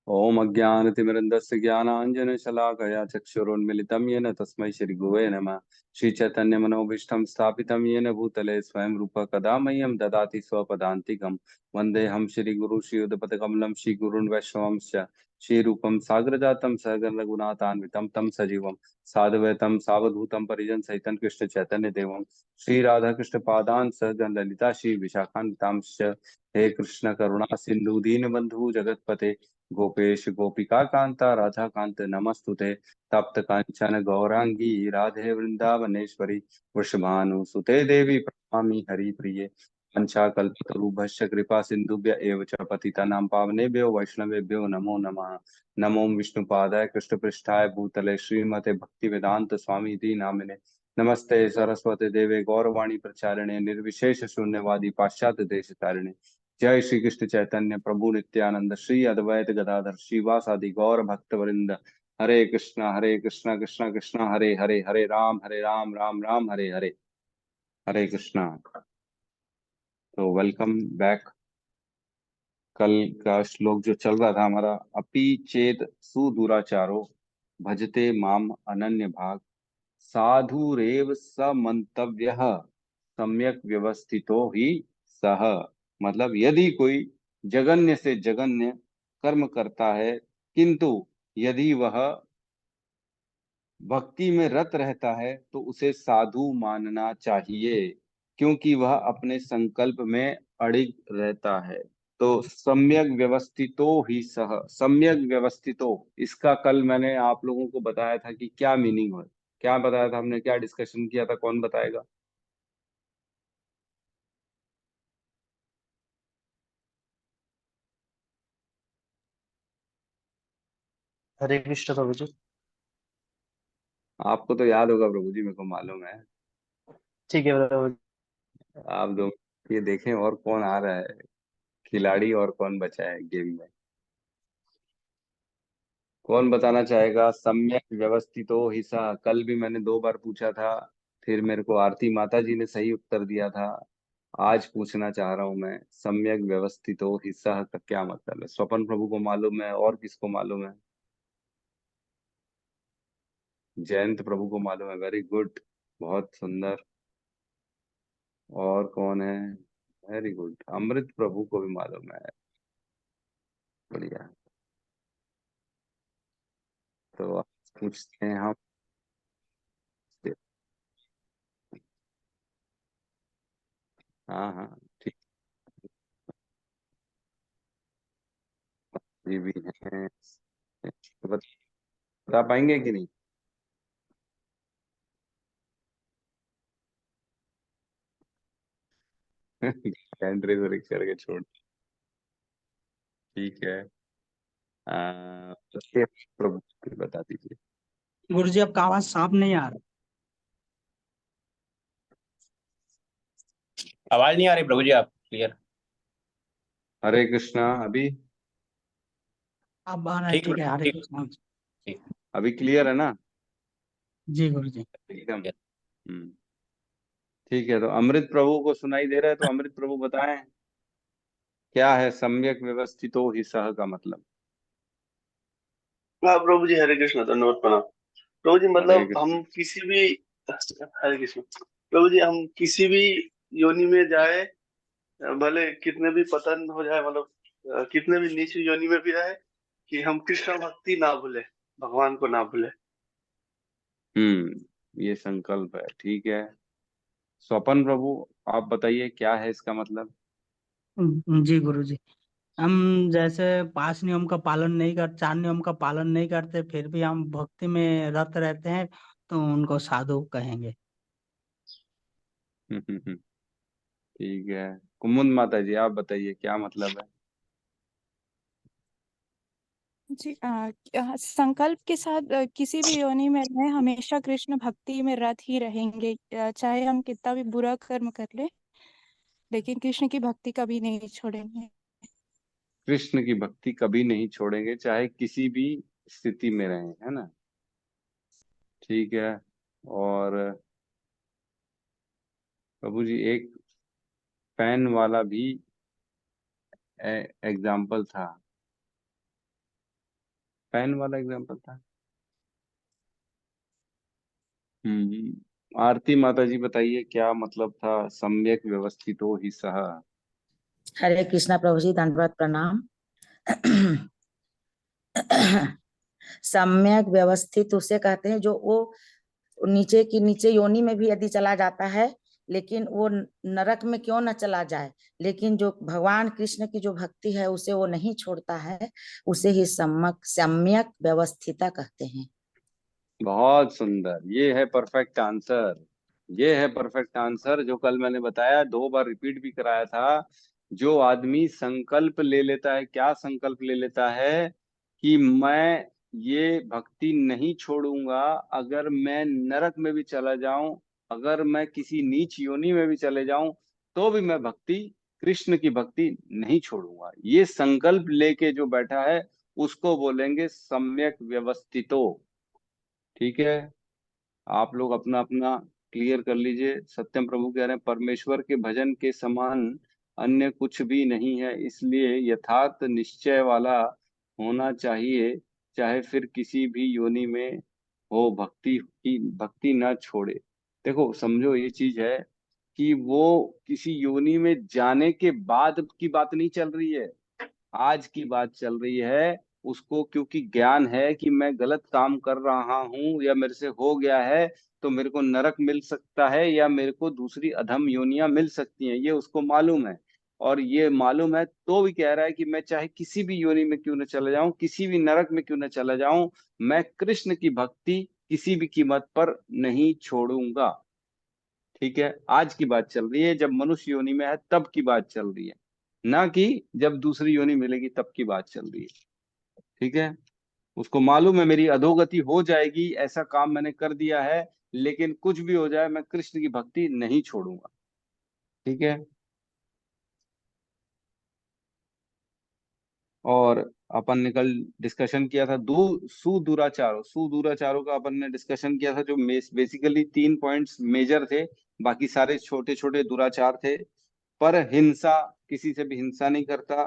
ओम अज्ञानतिमिरन्दस्य ज्ञानाञ्जनशलाकया चक्षुरुन्मिलितं येन तस्मै श्रीगुरवे नमः। श्रीचैतन्यमनोभीष्टं स्थापितं येन भूतले स्वयं रूप कदा मह्यं ददाति स्वपदान्तिकं। वन्देऽहं श्रीगुरु श्रीयुतपदकमलं श्रीगुरून् वैष्णवंश्च श्रीरूपं साग्रजातं सहगण रघुनाथान्वितं तं सजीवं साद्वैतं सावधूतं परिजन सहितं कृष्ण चैतन्य देवं श्री राधा कृष्ण पादान् सहगण ललिता श्री विशाखान्वितांश्च। हे कृष्ण करुणा सिंधु दीनबंधु जगतपते गोपेश गोपिका कांता राधा कांत नमस्तुते। तप्त कांचन गौरांगी राधे वृंदावनेश्वरी वृषभानुसुते देवी प्रणमामि हरिप्रिये। पंचाकल्पतरुभ्यश्च कृपा सिन्धुभ्य एव च पतितानां पावनेभ्यो वैष्णवेभ्यो नमो नमः। नमो विष्णुपादाय कृष्णपृष्ठाय भूतले श्रीमते भक्तिवेदांत स्वामी इति नामिने। नमस्ते सरस्वती देवे गौरवाणी प्रचारिणे निर्विशेष शून्यवादी पाश्चात्य देश तारिणे। जय श्री कृष्ण चैतन्य प्रभु नित्यानंद श्री अद्वैत गदाधर श्रीवासादि गौर भक्त वृंद। हरे कृष्णा कृष्णा कृष्णा हरे हरे, हरे राम राम राम हरे हरे। हरे कृष्णा। तो वेलकम बैक। कल का श्लोक जो चल रहा था हमारा, अपि चेत सुदुराचारो भजते माम अनन्य भाग साधुरेव स मंतव्यः सम्यक व्यवस्थितो ही सह। मतलब यदि कोई जगन्य से जगन्य कर्म करता है किंतु यदि वह भक्ति में रत रहता है तो उसे साधु मानना चाहिए, क्योंकि वह अपने संकल्प में अड़िग रहता है। तो सम्यक व्यवस्थितो ही सह, सम्यक व्यवस्थितो, इसका कल मैंने आप लोगों को बताया था कि क्या मीनिंग है। क्या बताया था हमने, क्या डिस्कशन किया था, कौन बताएगा? हरे कृष्ण प्रभु जी। आपको तो याद होगा प्रभु जी, मेरे को मालूम है। ठीक है प्रभु जी। आप दो ये देखें और कौन आ रहा है, खिलाड़ी और कौन बचा है गेम में। कौन बताना चाहेगा? सम्यक व्यवस्थितो हिस्सा, कल भी मैंने 2 बार पूछा था, फिर मेरे को आरती माता जी ने सही उत्तर दिया था। आज पूछना चाह रहा हूं मैं, सम्यक व्यवस्थितो हिस्सा का क्या मतलब है? स्वपन प्रभु को मालूम है, और किसको मालूम है? जयंत प्रभु को मालूम है, वेरी गुड, बहुत सुंदर। और कौन है? वेरी गुड, अमृत प्रभु को भी मालूम है, बढ़िया। तो आप पूछते हैं हम। हाँ हाँ, ठीक। ये भी है, तो बता पाएंगे कि नहीं? हैंड रेज करके छोड़। ठीक है। बच्चे प्रभु बता दीजिए। गुरु जी आपका आवाज साफ नहीं आ रहा। आवाज नहीं आ रही प्रभु जी, आप क्लियर? हरे कृष्णा। अभी अब आ रहा है, ठीक ठीक है। हरे ठीक कृष्णा। ठीक। अभी क्लियर है ना? जी गुरु जी। एकदम। ठीक है, तो अमृत प्रभु को सुनाई दे रहा है, तो अमृत प्रभु बताएं क्या है सम्यक व्यवस्थितो ही सह का मतलब। हाँ प्रभु जी, हरे कृष्ण, धन्यवाद प्रणाम। प्रभु जी हरे मतलब कृष्ण। हम किसी भी, हरे कृष्ण प्रभु जी, हम किसी भी योनि में जाए, भले कितने भी पतन हो जाए, मतलब कितने भी नीच योनि में भी रहे, कि हम कृष्ण भक्ति ना भूले, भगवान को ना भूले। ये संकल्प है, ठीक है। स्वपन प्रभु, आप बताइए क्या है इसका मतलब। जी गुरु जी। हम जैसे 5 नियम का पालन नहीं कर 4 नियम का पालन नहीं करते, फिर भी हम भक्ति में रत रहते हैं, तो उनको साधु कहेंगे। ठीक है। कुमुद माता जी, आप बताइए क्या मतलब है। जी संकल्प के साथ किसी भी योनि में रहे, हमेशा कृष्ण भक्ति में रत ही रहेंगे। चाहे हम कितना भी बुरा कर्म कर ले, लेकिन कृष्ण की भक्ति कभी नहीं छोड़ेंगे। कृष्ण की भक्ति कभी नहीं छोड़ेंगे, चाहे किसी भी स्थिति में रहें, है ना? ठीक है। और प्रभु जी, एक फैन वाला भी एग्जाम्पल था। पेन वाला एग्जाम्पल था। आरती माता जी बताइए क्या मतलब था सम्यक व्यवस्थितो ही सह। हरे कृष्णा प्रभु जी, दंडवत प्रणाम। सम्यक व्यवस्थित उसे कहते हैं जो वो नीचे की नीचे योनि में भी यदि चला जाता है, लेकिन वो नरक में क्यों न चला जाए, लेकिन जो भगवान कृष्ण की जो भक्ति है उसे वो नहीं छोड़ता है, उसे ही सम्यक व्यवस्थिता कहते हैं। बहुत सुंदर, ये है परफेक्ट आंसर। ये है परफेक्ट आंसर जो कल मैंने बताया, 2 बार रिपीट भी कराया था। जो आदमी संकल्प ले लेता है, क्या संकल्प ले लेता है कि मैं ये भक्ति नहीं छोड़ूंगा, अगर मैं नरक में भी चला जाऊं, अगर मैं किसी नीच योनि में भी चले जाऊं, तो भी मैं भक्ति, कृष्ण की भक्ति नहीं छोड़ूंगा, ये संकल्प लेके जो बैठा है उसको बोलेंगे सम्यक व्यवस्थितो। ठीक है, आप लोग अपना अपना क्लियर कर लीजिए। सत्यम प्रभु कह रहे हैं परमेश्वर के भजन के समान अन्य कुछ भी नहीं है, इसलिए यथार्थ निश्चय वाला होना चाहिए, चाहे फिर किसी भी योनि में हो, भक्ति ना छोड़े। देखो समझो ये चीज है कि वो किसी योनि में जाने के बाद की बात नहीं चल रही है, आज की बात चल रही है। उसको क्योंकि ज्ञान है कि मैं गलत काम कर रहा हूं या मेरे से हो गया है, तो मेरे को नरक मिल सकता है या मेरे को दूसरी अधम योनियां मिल सकती हैं, ये उसको मालूम है। और ये मालूम है तो भी कह रहा है कि मैं चाहे किसी भी योनि में क्यों न चला जाऊं, किसी भी नरक में क्यों न चला जाऊं, मैं कृष्ण की भक्ति किसी भी कीमत पर नहीं छोड़ूंगा। ठीक है, आज की बात चल रही है, जब मनुष्य योनि में है तब की बात चल रही है, ना कि जब दूसरी योनि मिलेगी तब की बात चल रही है। ठीक है, उसको मालूम है मेरी अधोगति हो जाएगी, ऐसा काम मैंने कर दिया है, लेकिन कुछ भी हो जाए मैं कृष्ण की भक्ति नहीं छोड़ूंगा। ठीक है, और अपन ने कल डिस्कशन किया था सुदूराचारों का अपन ने डिस्कशन किया था, जो बेसिकली 3 पॉइंट्स मेजर थे, बाकी सारे छोटे छोटे दुराचार थे। पर हिंसा, किसी से भी हिंसा नहीं करता।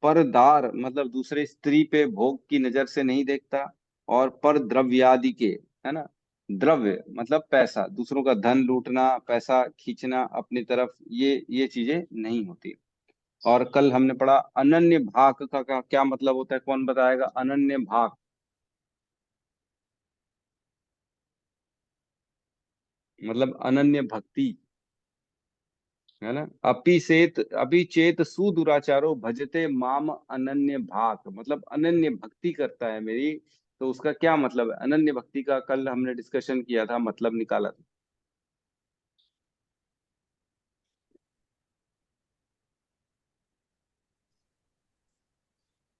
परदार मतलब दूसरे स्त्री पे भोग की नजर से नहीं देखता। और पर द्रव्यादि के, है ना, द्रव्य मतलब पैसा, दूसरों का धन लूटना, पैसा खींचना अपनी तरफ, ये चीजें नहीं होती। और कल हमने पढ़ा अनन्य भाग का क्या मतलब होता है, कौन बताएगा अनन्य भाग। मतलब अनन्य भक्ति, है ना। अपि चेत सुदुराचारो भजते माम अनन्य भाग, मतलब अनन्य भक्ति करता है मेरी, तो उसका क्या मतलब है अनन्य भक्ति का, कल हमने डिस्कशन किया था, मतलब निकाला था।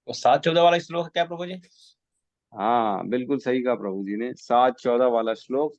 तो 7-14 वाला श्लोक है क्या प्रभु जी? हाँ बिल्कुल सही कहा प्रभु जी ने, 7-14 वाला श्लोक।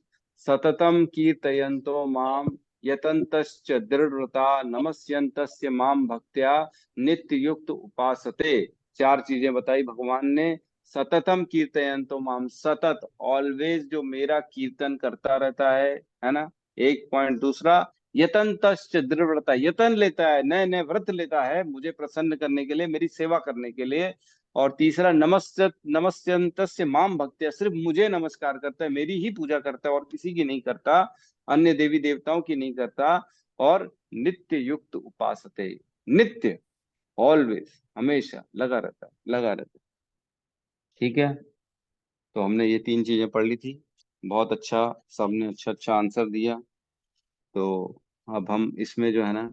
सततम कीर्तयन्तो माम यतन्तश्च दृढ़व्रता नमस्यन्तस्य माम भक्त्या नित्य युक्त उपासते। 4 चीजें बताई भगवान ने। सततम कीर्तयन्तो माम, सतत ऑलवेज जो मेरा कीर्तन करता रहता है ना, एक पॉइंट। दूसरा, यतन्तश्च दृढ़व्रता, यतन लेता है, नए नए व्रत लेता है मुझे प्रसन्न करने के लिए, मेरी सेवा करने के लिए। और तीसरा, नमस्यन्तस्य माम भक्त्या, सिर्फ मुझे नमस्कार करता है, मेरी ही पूजा करता है और किसी की नहीं करता, अन्य देवी देवताओं की नहीं करता। और नित्य युक्त उपासते, नित्य, ऑलवेज, हमेशा लगा रहता है, लगा रहता है। ठीक है, तो हमने ये 3 चीजें पढ़ ली थी। बहुत अच्छा, सबने अच्छा अच्छा आंसर दिया। तो अब हम इसमें जो है ना,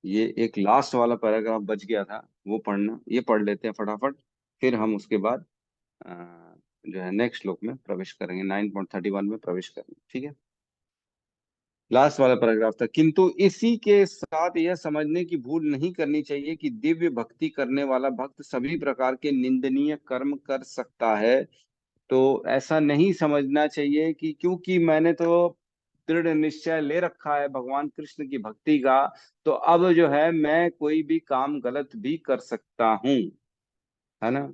ये एक लास्ट वाला पैराग्राफ बच गया था, वो पढ़ना, ये पढ़ लेते हैं फटाफट, फिर हम उसके बाद अ, जो है नेक्स्ट श्लोक में प्रवेश करेंगे, 9.31 में प्रवेश करेंगे। ठीक है, लास्ट वाला पैराग्राफ था। किंतु इसी के साथ यह समझने की भूल नहीं करनी चाहिए कि दिव्य भक्ति करने वाला भक्त सभी प्रकार के निंदनीय कर्म कर सकता है। तो ऐसा नहीं समझना चाहिए कि क्योंकि मैंने तो दृढ़ निश्चय ले रखा है भगवान कृष्ण की भक्ति का, तो अब जो है मैं कोई भी काम गलत भी कर सकता हूँ, है ना।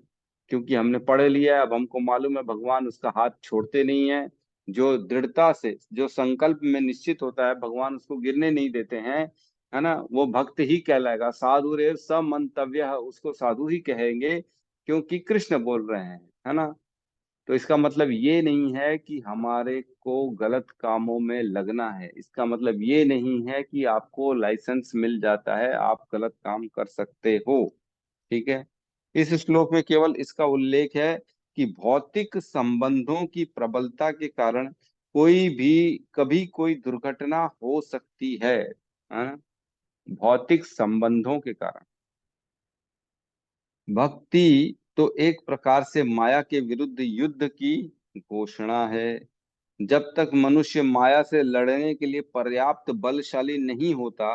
क्योंकि हमने पढ़ लिया है, अब हमको मालूम है भगवान उसका हाथ छोड़ते नहीं है। जो दृढ़ता से, जो संकल्प में निश्चित होता है, भगवान उसको गिरने नहीं देते हैं, है ना। वो भक्त ही कहलाएगा, साधु रे समंतव्य, उसको साधु ही कहेंगे, क्योंकि कृष्ण बोल रहे हैं, है ना। तो इसका मतलब ये नहीं है कि हमारे को गलत कामों में लगना है, इसका मतलब ये नहीं है कि आपको लाइसेंस मिल जाता है, आप गलत काम कर सकते हो। ठीक है, इस श्लोक में केवल इसका उल्लेख है कि भौतिक संबंधों की प्रबलता के कारण कोई भी कभी कोई दुर्घटना हो सकती है, हाँ? भौतिक संबंधों के कारण। भक्ति तो एक प्रकार से माया के विरुद्ध युद्ध की घोषणा है। जब तक मनुष्य माया से लड़ने के लिए पर्याप्त बलशाली नहीं होता,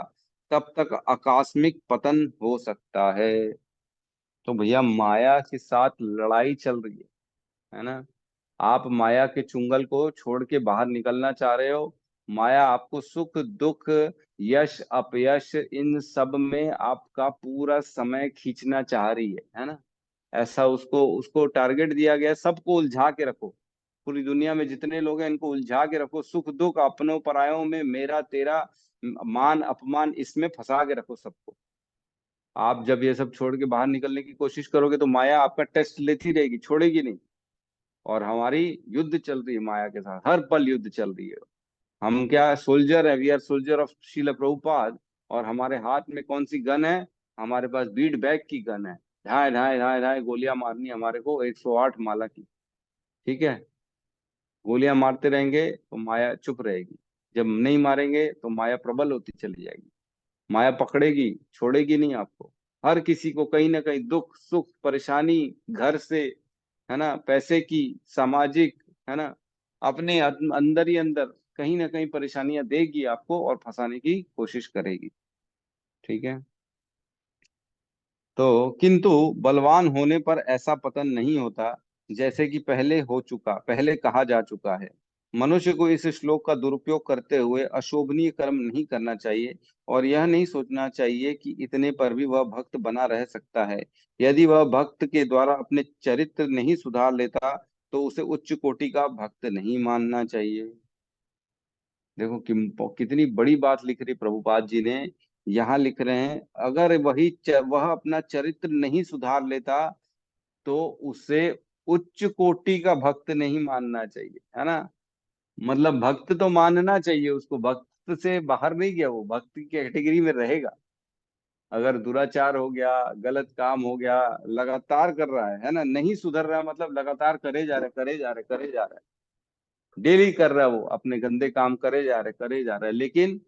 तब तक आकस्मिक पतन हो सकता है। तो भैया माया के साथ लड़ाई चल रही है ना। आप माया के चुंगल को छोड़ के बाहर निकलना चाह रहे हो, माया आपको सुख दुख यश अपयश इन सब में आपका पूरा समय खींचना चाह रही है ना। ऐसा उसको उसको टारगेट दिया गया है, सबको उलझा के रखो, पूरी दुनिया में जितने लोग हैं इनको उलझा के रखो, सुख दुख अपनों परायों में, मेरा तेरा, मान अपमान, इसमें फंसा के रखो सबको। आप जब ये सब छोड़ के बाहर निकलने की कोशिश करोगे तो माया आपका टेस्ट लेती रहेगी, छोड़ेगी नहीं। और हमारी युद्ध चल रही है माया के साथ, हर पल युद्ध चल रही है। हम क्या सोल्जर है, वी आर सोल्जर ऑफ शील प्रभुपाद। और हमारे हाथ में कौन सी गन है? हमारे पास बीट बैग की गन है, ढाई ढाई ढाई ढाई गोलियां मारनी हमारे को, 108 माला की। ठीक है, गोलियां मारते रहेंगे तो माया चुप रहेगी, जब नहीं मारेंगे तो माया प्रबल होती चली जाएगी। माया पकड़ेगी, छोड़ेगी नहीं आपको। हर किसी को कहीं ना कहीं दुख सुख परेशानी, घर से, है ना, पैसे की, सामाजिक, है ना, अपने अंदर ही अंदर कहीं ना कहीं परेशानियां देगी आपको और फंसाने की कोशिश करेगी। ठीक है, तो किंतु बलवान होने पर ऐसा पतन नहीं होता, जैसे कि पहले कहा जा चुका है। मनुष्य को इस श्लोक का दुरुपयोग करते हुए अशोभनीय कर्म नहीं करना चाहिए और यह नहीं सोचना चाहिए कि इतने पर भी वह भक्त बना रह सकता है। यदि वह भक्त के द्वारा अपने चरित्र नहीं सुधार लेता तो उसे उच्च कोटि का भक्त नहीं मानना चाहिए। देखो कितनी बड़ी बात लिख रही प्रभुपाद जी ने। यहाँ लिख रहे हैं अगर वह अपना चरित्र नहीं सुधार लेता तो उसे उच्च कोटि का भक्त नहीं मानना चाहिए, है ना। मतलब भक्त तो मानना चाहिए उसको, भक्त से बाहर नहीं गया, वो भक्त की कैटेगरी में रहेगा। अगर दुराचार हो गया, गलत काम हो गया, लगातार कर रहा है ना, नहीं सुधर रहा, मतलब लगातार करे जा रहा है, करे जा रहा है, करे जा रहा है, डेली कर रहा है, वो अपने गंदे काम करे जा रहे, करे जा रहा है, लेकिन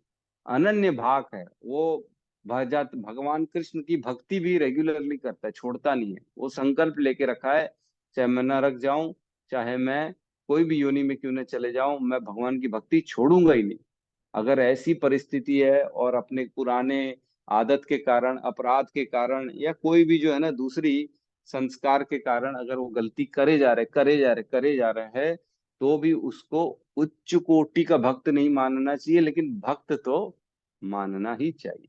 अनन्य भाग है वो, भजात भगवान कृष्ण की भक्ति भी रेगुलरली करता है, छोड़ता नहीं है। वो संकल्प लेके रखा है, चाहे मैं नरक जाऊं, चाहे मैं कोई भी योनि में क्यों न चले जाऊं, मैं भगवान की भक्ति छोड़ूंगा ही नहीं। अगर ऐसी परिस्थिति है और अपने पुराने आदत के कारण, अपराध के कारण, या कोई भी जो है ना दूसरी संस्कार के कारण अगर वो गलती करे जा रहे, करे जा रहे, करे जा रहे हैं, तो भी उसको उच्च कोटि का भक्त नहीं मानना चाहिए, लेकिन भक्त तो मानना ही चाहिए।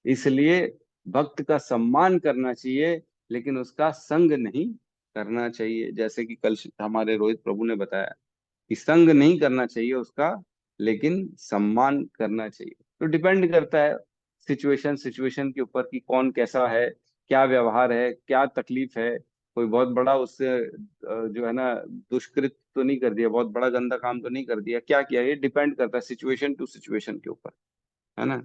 इसलिए भक्त का सम्मान करना चाहिए, लेकिन उसका संग नहीं करना चाहिए। जैसे कि कल हमारे रोहित प्रभु ने बताया कि संग नहीं करना चाहिए उसका, लेकिन सम्मान करना चाहिए। तो डिपेंड करता है सिचुएशन सिचुएशन के ऊपर कि कौन कैसा है, क्या व्यवहार है, क्या तकलीफ है। कोई बहुत बड़ा उससे जो है ना दुष्कृत तो नहीं कर दिया, बहुत बड़ा गंदा काम तो नहीं कर दिया, क्या किया, ये डिपेंड करता है सिचुएशन टू सिचुएशन के ऊपर, है ना।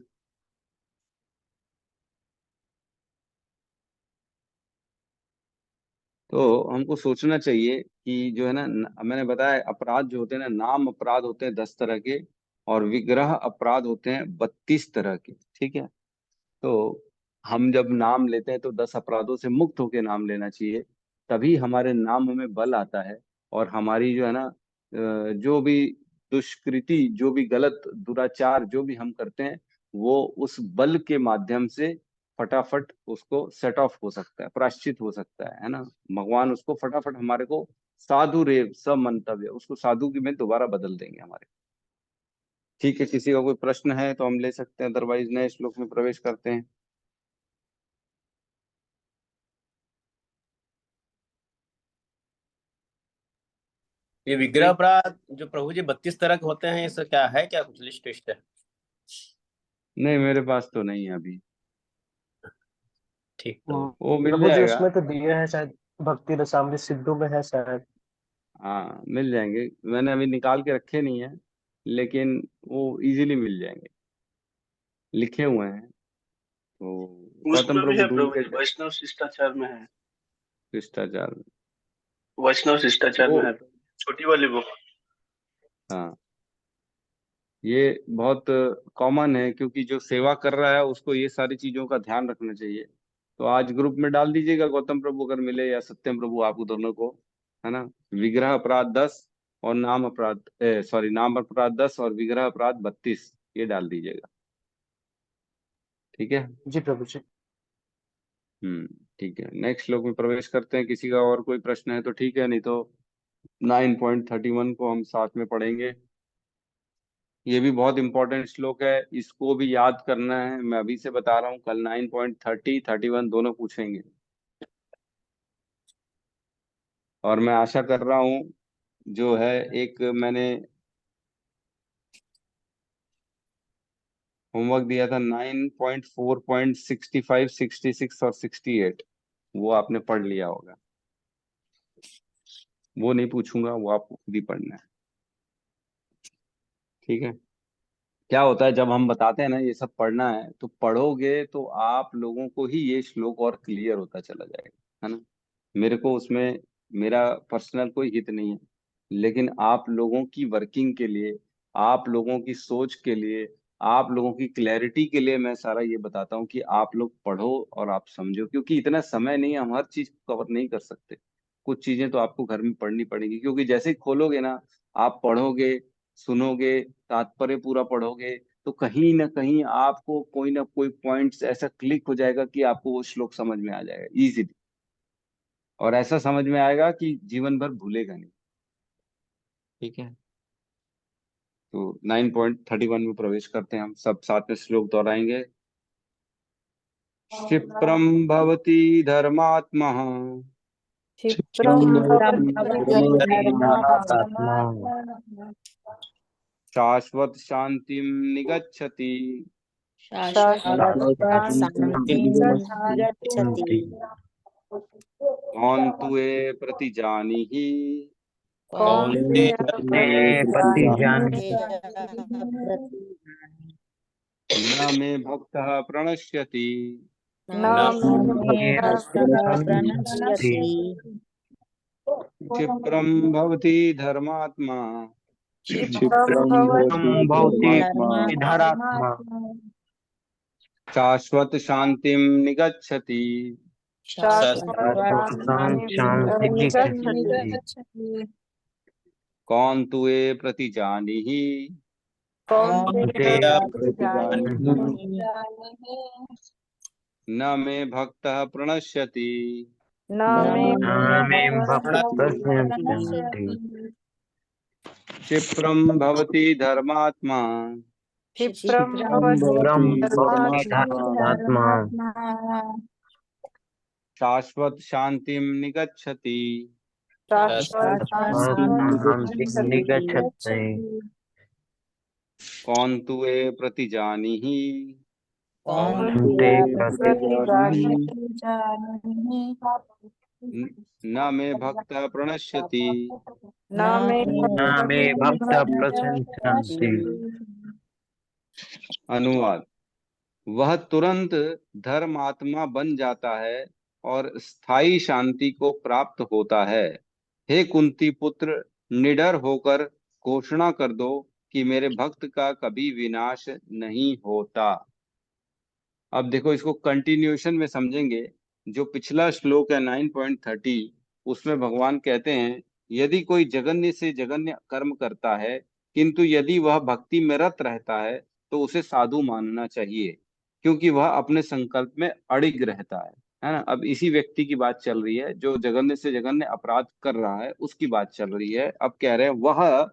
तो हमको सोचना चाहिए कि जो है ना मैंने बताया अपराध जो होते हैं ना, नाम अपराध होते हैं 10 तरह के, और विग्रह अपराध होते हैं 32 तरह के। ठीक है, तो हम जब नाम लेते हैं तो 10 अपराधों से मुक्त होकर नाम लेना चाहिए, तभी हमारे नाम में बल आता है। और हमारी जो है ना जो भी दुष्कृति, जो भी गलत दुराचार जो भी हम करते हैं, वो उस बल के माध्यम से फटाफट उसको सेट ऑफ हो सकता है, प्रायश्चित हो सकता है ना। भगवान उसको फटाफट हमारे को साधु रेव सब मंतव्य, उसको साधु की में दोबारा बदल देंगे हमारे। ठीक है, किसी का कोई प्रश्न है तो हम ले सकते हैं, अदरवाइज नए श्लोक में प्रवेश करते हैं। ये विग्रह अपराध जो प्रभु जी 32 तरह के होते हैं, इसका क्या है, क्या कुछ लिस्ट टिस्ट है? नहीं, मेरे पास तो नहीं है अभी, ठीक, तो वो मिल प्रभु जी जाएगा। उसमें तो दिए हैं शायद, भक्ति रसामृत सिद्धू में है शायद। हाँ मिल जाएंगे, मैंने अभी निकाल के रखे नहीं है, लेकिन वो इजीली मिल जाएंगे, लिखे हुए हैं। तो गौतम उसमें भी प्रभु है ढूंढ प्रभु के जी, वैष्णव शिष्टाचार में है। शिष्टाचार में। वैष्णव शिष्टाचार वो में है, छोटी वाली बुक। हाँ, ये बहुत कॉमन है, क्योंकि जो सेवा कर रहा है उसको ये सारी चीजों का ध्यान रखना चाहिए। तो आज ग्रुप में डाल दीजिएगा, गौतम प्रभु अगर मिले या सत्यम प्रभु, आपको दोनों को, है ना। विग्रह अपराध 10 और नाम अपराध, सॉरी, नाम अपराध 10 और विग्रह अपराध 32, ये डाल दीजिएगा। ठीक है। जी प्रभु जी। ठीक है, नेक्स्ट श्लोक में प्रवेश करते हैं। किसी का और कोई प्रश्न है तो ठीक है, नहीं तो 9.31 को हम साथ में पढ़ेंगे। ये भी बहुत इंपॉर्टेंट श्लोक है, इसको भी याद करना है। मैं अभी से बता रहा हूँ, कल 9.30 31 दोनों पूछेंगे। और मैं आशा कर रहा हूँ, जो है एक मैंने होमवर्क दिया था 9.4.65 66 और 68, वो आपने पढ़ लिया होगा। वो नहीं पूछूंगा, वो आपको खुद ही पढ़ना है। ठीक है। क्या होता है, जब हम बताते हैं ना ये सब पढ़ना है, तो पढ़ोगे तो आप लोगों को ही ये श्लोक और क्लियर होता चला जाएगा, है ना। मेरे को उसमें मेरा पर्सनल कोई हित नहीं है, लेकिन आप लोगों की वर्किंग के लिए, आप लोगों की सोच के लिए, आप लोगों की क्लैरिटी के लिए मैं सारा ये बताता हूँ कि आप लोग पढ़ो और आप समझो, क्योंकि इतना समय नहीं है, हम हर चीज कवर नहीं कर सकते। कुछ चीजें तो आपको घर में पढ़नी पड़ेगी, क्योंकि जैसे ही खोलोगे ना, आप पढ़ोगे, सुनोगे, तात्पर्य पूरा पढ़ोगे, तो कहीं ना कहीं आपको कोई ना कोई पॉइंट्स ऐसा क्लिक हो जाएगा कि आपको वो श्लोक समझ में आ जाएगा इजीली, और ऐसा समझ में आएगा कि जीवन भर भूलेगा नहीं। ठीक है। तो 9.31 में प्रवेश करते हैं, हम सब साथ में श्लोक दोहराएंगे। क्षिप्रम भवति धर्मात्मा, क्षिप्रम भवति धर्मात्मा धर्मात्मा शाश्वत शांतिम निगच्छति। शाश्वत शान्तिं शान्तिं गच्छति। गच्छति। कौन्तुए प्रतिजानीहि कौन्तेय कौन्तेय प्रतिजानीहि न मे भक्तः प्रणश्यति। न मे मे भक्तः प्रणश्यति। क्षिप्रम भवति धर्मात्मा, क्षिप्रं भवति धर्मात्मा धर्मात्मा शाश्वत शांतिम निगच्छति। शाश्वत शान्तिं निगच्छति। कौन्तुए प्रतिजानीहि कौन्तेय प्रतिजानीहि प्रतिजानीहि न मे भक्तः प्रणश्यति। न मे भक्तः प्रणश्यति। क्षिप्रम भवति धर्मात्मा, क्षिप्रं भवति धर्मात्मा शाश्वत शांतिम निगच्छति। शाश्वत शान्तिं निगच्छति। कौन्तुए प्रतिजानीहि कौन्तेय प्रतिजानीहि न मे भक्तः प्रणश्यति। न मे भक्तः प्रणश्यति। अनुवाद। वह तुरंत धर्मात्मा बन जाता है और स्थायी शांति को प्राप्त होता है। हे कुंती पुत्र, निडर होकर घोषणा कर दो कि मेरे भक्त का कभी विनाश नहीं होता। अब देखो, इसको कंटिन्यूएशन में समझेंगे। जो पिछला श्लोक है 9.30, उसमें भगवान कहते हैं, यदि कोई जघन्य से जघन्य कर्म करता है, किंतु यदि वह भक्ति में रत रहता है, तो उसे साधु मानना चाहिए, क्योंकि वह अपने संकल्प में अड़िग रहता है ना। अब इसी व्यक्ति की बात चल रही है, जो जघन्य से जघन्य अपराध कर रहा है, उसकी बात चल रही है। अब कह रहे हैं, वह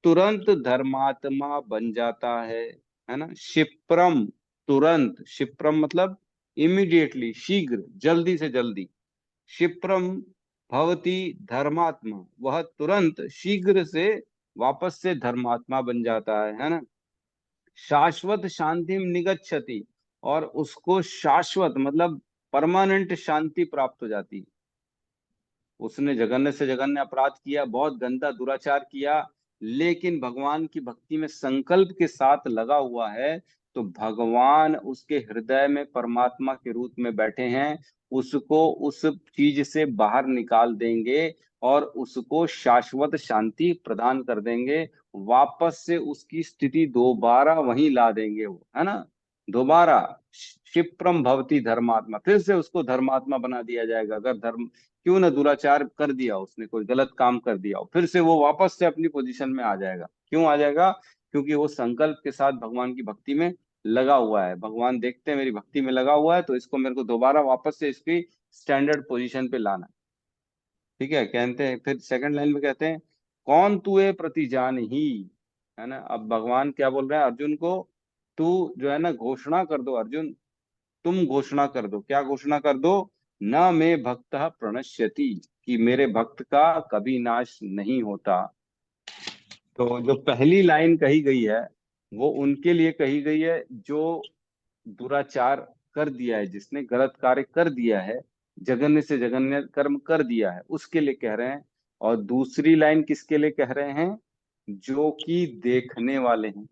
तुरंत धर्मात्मा बन जाता है ना। क्षिप्रम, तुरंत, क्षिप्रम मतलब इमीडिएटली, शीघ्र, जल्दी से जल्दी। क्षिप्रम भवति धर्मात्मा, वह तुरंत शीघ्र से वापस से धर्मात्मा बन जाता है ना। शाश्वत शांतिम निगच्छति, और उसको शाश्वत मतलब परमानेंट शांति प्राप्त हो जाती है। उसने जघन्य से जघन्य अपराध किया, बहुत गंदा दुराचार किया, लेकिन भगवान की भक्ति में संकल्प के साथ लगा हुआ है, तो भगवान उसके हृदय में परमात्मा के रूप में बैठे हैं, उसको उस चीज से बाहर निकाल देंगे और उसको शाश्वत शांति प्रदान कर देंगे, वापस से उसकी स्थिति दोबारा वहीं ला देंगे वो, है ना। दोबारा क्षिप्रम भवति धर्मात्मा, फिर से उसको धर्मात्मा बना दिया जाएगा। अगर धर्म क्यों ना दुराचार कर दिया उसने, कोई गलत काम कर दिया हो, फिर से वो वापस से अपनी पोजीशन में आ जाएगा। क्यों आ जाएगा? क्योंकि वो संकल्प के साथ भगवान की भक्ति में लगा हुआ है। भगवान देखते हैं मेरी भक्ति में लगा हुआ है, तो इसको मेरे को दोबारा वापस से इसकी स्टैंडर्ड पोजीशन पे लाना है। ठीक है, कहते हैं फिर सेकंड लाइन में कहते हैं कौन तुए प्रति जान ही, है ना। अब भगवान क्या बोल रहे हैं अर्जुन को, तू जो है ना घोषणा कर दो अर्जुन, तुम घोषणा कर दो। क्या घोषणा कर दो? न मे भक्त प्रणश्यति, कि मेरे भक्त का कभी नाश नहीं होता। तो जो पहली लाइन कही गई है वो उनके लिए कही गई है जो दुराचार कर दिया है, जिसने गलत कार्य कर दिया है, जघन्य से जघन्य कर्म कर दिया है, उसके लिए कह रहे हैं। और दूसरी लाइन किसके लिए कह रहे हैं? जो कि देखने वाले हैं,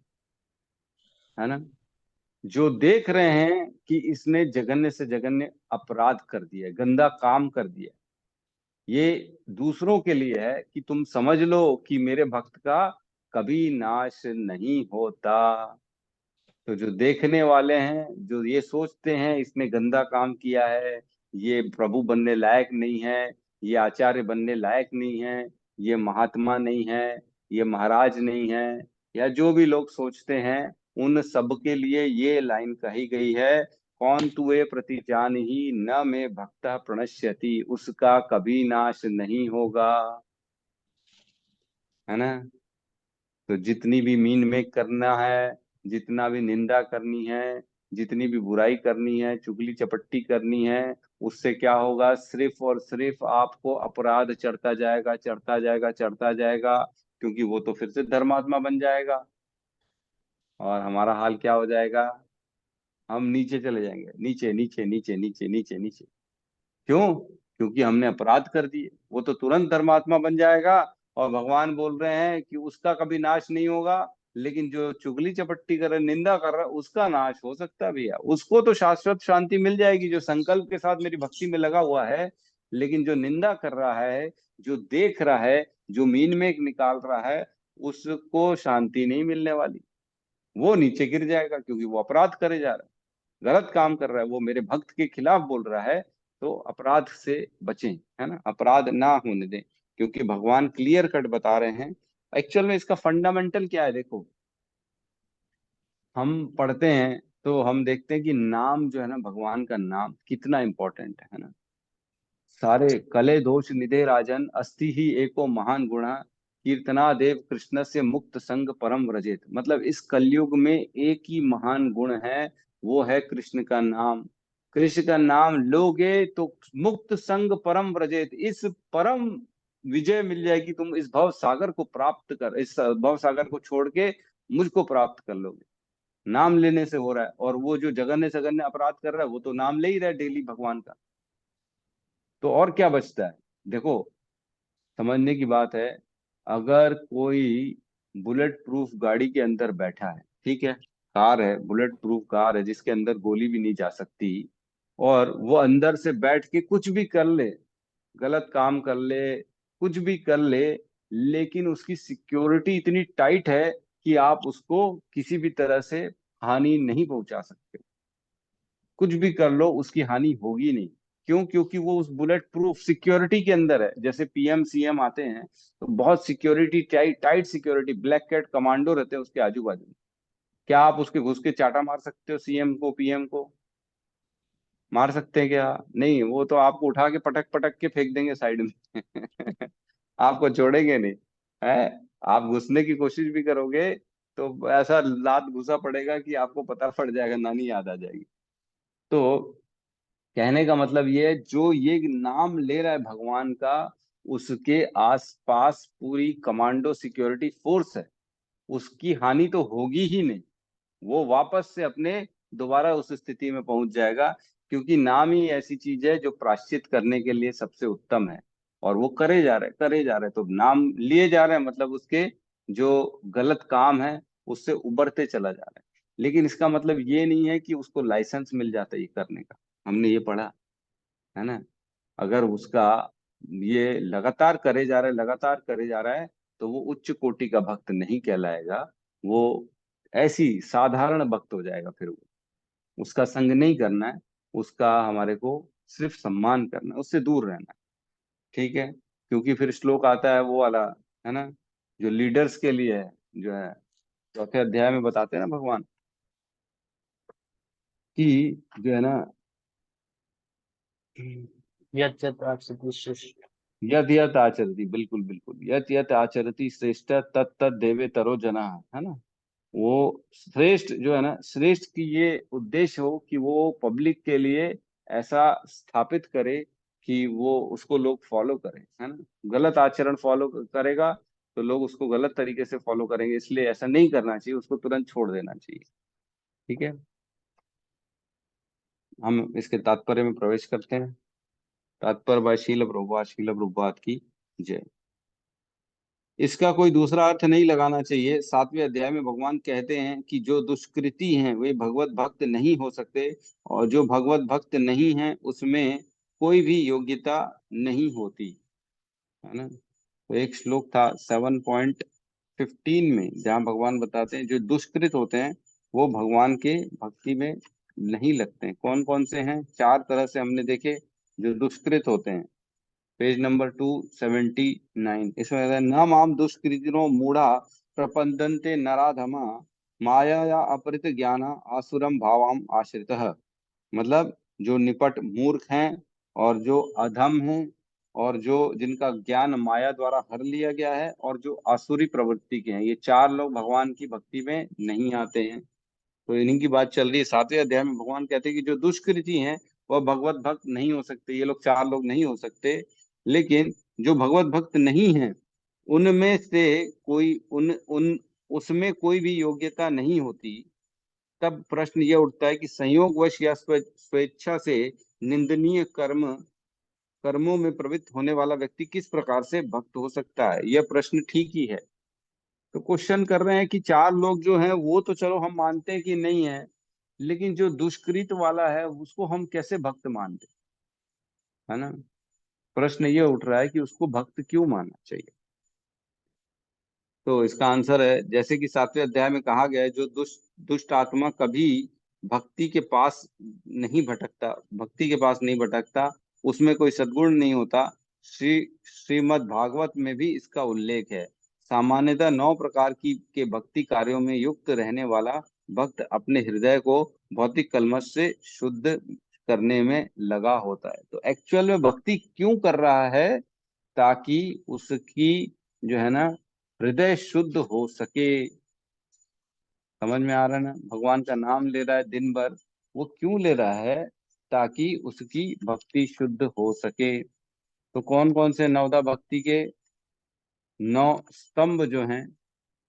है ना, जो देख रहे हैं कि इसने जघन्य से जघन्य अपराध कर दिया है, गंदा काम कर दिया है। ये दूसरों के लिए है कि तुम समझ लो कि मेरे भक्त का कभी नाश नहीं होता। तो जो देखने वाले हैं, जो ये सोचते हैं इसने गंदा काम किया है, ये प्रभु बनने लायक नहीं है, ये आचार्य बनने लायक नहीं है, ये महात्मा नहीं है, ये महाराज नहीं है, या जो भी लोग सोचते हैं, उन सब के लिए ये लाइन कही गई है, कौन तुए प्रति जान ही न में भक्त प्रणश्यति, उसका कभी नाश नहीं होगा, है ना। तो जितनी भी मीन मेक करना है, जितना भी निंदा करनी है, जितनी भी बुराई करनी है, चुगली चपट्टी करनी है, उससे क्या होगा? सिर्फ और सिर्फ आपको अपराध चढ़ता जाएगा, चढ़ता जाएगा, चढ़ता जाएगा, क्योंकि वो तो फिर से धर्मात्मा बन जाएगा और हमारा हाल क्या हो जाएगा? हम नीचे चले जाएंगे, नीचे नीचे नीचे नीचे नीचे नीचे। क्यों? क्योंकि हमने अपराध कर दिए। वो तो तुरंत धर्मात्मा बन जाएगा और भगवान बोल रहे हैं कि उसका कभी नाश नहीं होगा, लेकिन जो चुगली चपट्टी कर रहा है, निंदा कर रहा है, उसका नाश हो सकता है भैया। उसको तो शाश्वत शांति मिल जाएगी जो संकल्प के साथ मेरी भक्ति में लगा हुआ है, लेकिन जो निंदा कर रहा है, जो देख रहा है, जो मीन में निकाल रहा है, उसको शांति नहीं मिलने वाली। वो नीचे गिर जाएगा, क्योंकि वो अपराध करे जा रहा है, गलत काम कर रहा है, वो मेरे भक्त के खिलाफ बोल रहा है। तो अपराध से बचें, है ना, अपराध ना होने दें, क्योंकि भगवान क्लियर कट बता रहे हैं। एक्चुअल में इसका फंडामेंटल क्या है? देखो, हम पढ़ते हैं तो हम देखते हैं कि नाम जो है ना, भगवान का नाम कितना इंपॉर्टेंट है ना। सारे कले दोष निधे राजन अस्ति ही एको महान गुणा, कीर्तना देव कृष्ण से मुक्त संग परम व्रजेत। मतलब इस कलयुग में एक ही महान गुण है, वो है कृष्ण का नाम। कृष्ण का नाम लोगे तो मुक्त संग परम व्रजेत, इस परम विजय मिल जाएगी। तुम इस भव सागर को प्राप्त कर, इस भव सागर को छोड़ के मुझको प्राप्त कर लोगे। नाम लेने से हो रहा है। और वो जो जघन्य सगन्य अपराध कर रहा है, वो तो नाम ले ही रहा है डेली भगवान का। तो और क्या बचता है? देखो, समझने की बात है, अगर कोई बुलेट प्रूफ गाड़ी के अंदर बैठा है, ठीक है, कार है, बुलेट प्रूफ कार है जिसके अंदर गोली भी नहीं जा सकती, और वो अंदर से बैठ के कुछ भी कर ले, गलत काम कर ले, कुछ भी कर ले, लेकिन उसकी सिक्योरिटी इतनी टाइट है कि आप उसको किसी भी तरह से हानि नहीं पहुंचा सकते। कुछ भी कर लो, उसकी हानि होगी नहीं। क्यों? क्योंकि वो उस बुलेट प्रूफ सिक्योरिटी के अंदर है। जैसे पीएम सीएम आते हैं तो बहुत security, tight tight security, black cat commando रहते हैं उसके आजू बाजू में। क्या आप उसके घुस के चाटा मार सकते हो सीएम को, पीएम को? मार सकते हैं क्या? नहीं, वो तो आपको उठा के पटक पटक के फेंक देंगे साइड में आपको छोड़ेंगे नहीं, है। आप घुसने की कोशिश भी करोगे तो ऐसा लात घुसा पड़ेगा कि आपको पता पड़ जाएगा, नानी याद आ जाएगी। तो कहने का मतलब ये है, जो ये नाम ले रहा है भगवान का, उसके आसपास पूरी कमांडो सिक्योरिटी फोर्स है, उसकी हानि तो होगी ही नहीं। वो वापस से अपने दोबारा उस स्थिति में पहुंच जाएगा, क्योंकि नाम ही ऐसी चीज है जो प्रायश्चित करने के लिए सबसे उत्तम है। और वो करे जा रहे, तो नाम लिए जा रहे हैं, मतलब उसके जो गलत काम है उससे उबरते चला जा रहा है। लेकिन इसका मतलब ये नहीं है कि उसको लाइसेंस मिल जाता है ये करने का। हमने ये पढ़ा है ना। अगर उसका ये लगातार करे जा रहा है, लगातार करे जा रहा है, तो वो उच्च कोटि का भक्त नहीं कहलाएगा, वो ऐसी साधारण भक्त हो जाएगा। फिर वो, उसका संग नहीं करना है, उसका हमारे को सिर्फ सम्मान करना है, उससे दूर रहना है। ठीक है, क्योंकि फिर श्लोक आता है वो वाला, है ना, जो लीडर्स के लिए है, जो है चौथे अध्याय में बताते हैं ना भगवान कि जो है ना, यत् यत् आचरति श्रेष्ठ। यद यत आचरती, बिल्कुल बिल्कुल, यत यत आचरती श्रेष्ठ तत् तत् देवे तरो जना, है ना। वो श्रेष्ठ जो है ना, श्रेष्ठ की ये उद्देश्य हो कि वो पब्लिक के लिए ऐसा स्थापित करे कि वो उसको लोग फॉलो करें, है ना। गलत आचरण फॉलो करेगा तो लोग उसको गलत तरीके से फॉलो करेंगे, इसलिए ऐसा नहीं करना चाहिए, उसको तुरंत छोड़ देना चाहिए। ठीक है, हम इसके तात्पर्य में प्रवेश करते हैं। तात्पर्य बाय शील प्रभुपाद की जय। इसका कोई दूसरा अर्थ नहीं लगाना चाहिए। 7वें अध्याय में भगवान कहते हैं कि जो दुष्कृति हैं वे भगवत भक्त नहीं हो सकते, और जो भगवत भक्त नहीं है उसमें कोई भी योग्यता नहीं होती, है ना। तो एक श्लोक था 7.15 में, जहाँ भगवान बताते हैं जो दुष्कृत होते हैं वो भगवान के भक्ति में नहीं लगते हैं। कौन कौन से हैं? 4 तरह से हमने देखे जो दुष्कृत होते हैं। पेज नंबर 279, इसमें कहता है, न माम दुष्कृतिनो मूढ़ा प्रपद्यन्ते नराधमा माया या अपरित ज्ञान आसुरम भावाम आश्रितः। मतलब जो निपट मूर्ख हैं और जो अधम हैं और जो जिनका ज्ञान माया द्वारा हर लिया गया है और जो आसुरी प्रवृत्ति के हैं, ये 4 लोग भगवान की भक्ति में नहीं आते हैं। तो इन्हीं की बात चल रही है। 7वें अध्याय में भगवान कहते हैं कि जो दुष्कृति हैं वह भगवत भक्त नहीं हो सकते, ये लोग 4 लोग नहीं हो सकते। लेकिन जो भगवत भक्त नहीं है उनमें से कोई उन उन उसमें कोई भी योग्यता नहीं होती। तब प्रश्न ये उठता है कि संयोगवश या स्वेच्छा से निंदनीय कर्मों में प्रवृत्त होने वाला व्यक्ति किस प्रकार से भक्त हो सकता है। यह प्रश्न ठीक ही है। तो क्वेश्चन कर रहे हैं कि 4 लोग जो हैं वो तो चलो हम मानते हैं कि नहीं है, लेकिन जो दुष्कृत वाला है उसको हम कैसे भक्त मानते, है ना। प्रश्न ये उठ रहा है कि उसको भक्त क्यों मानना चाहिए। तो इसका आंसर है, जैसे कि 7वें अध्याय में कहा गया है, जो दुष्ट आत्मा कभी भक्ति के पास नहीं भटकता, उसमें कोई सद्गुण नहीं होता। श्रीमद् भागवत में भी इसका उल्लेख है। सामान्यतः 9 प्रकार के भक्ति कार्यों में युक्त रहने वाला भक्त अपने हृदय को भौतिक कलमश से शुद्ध करने में लगा होता है। तो एक्चुअल में भक्ति क्यों कर रहा है? ताकि उसकी जो है ना हृदय शुद्ध हो सके। समझ में आ रहा है ना? भगवान का नाम ले रहा है दिन भर, वो क्यों ले रहा है? ताकि उसकी भक्ति शुद्ध हो सके। तो कौन कौन से नवदा भक्ति के 9 स्तंभ जो हैं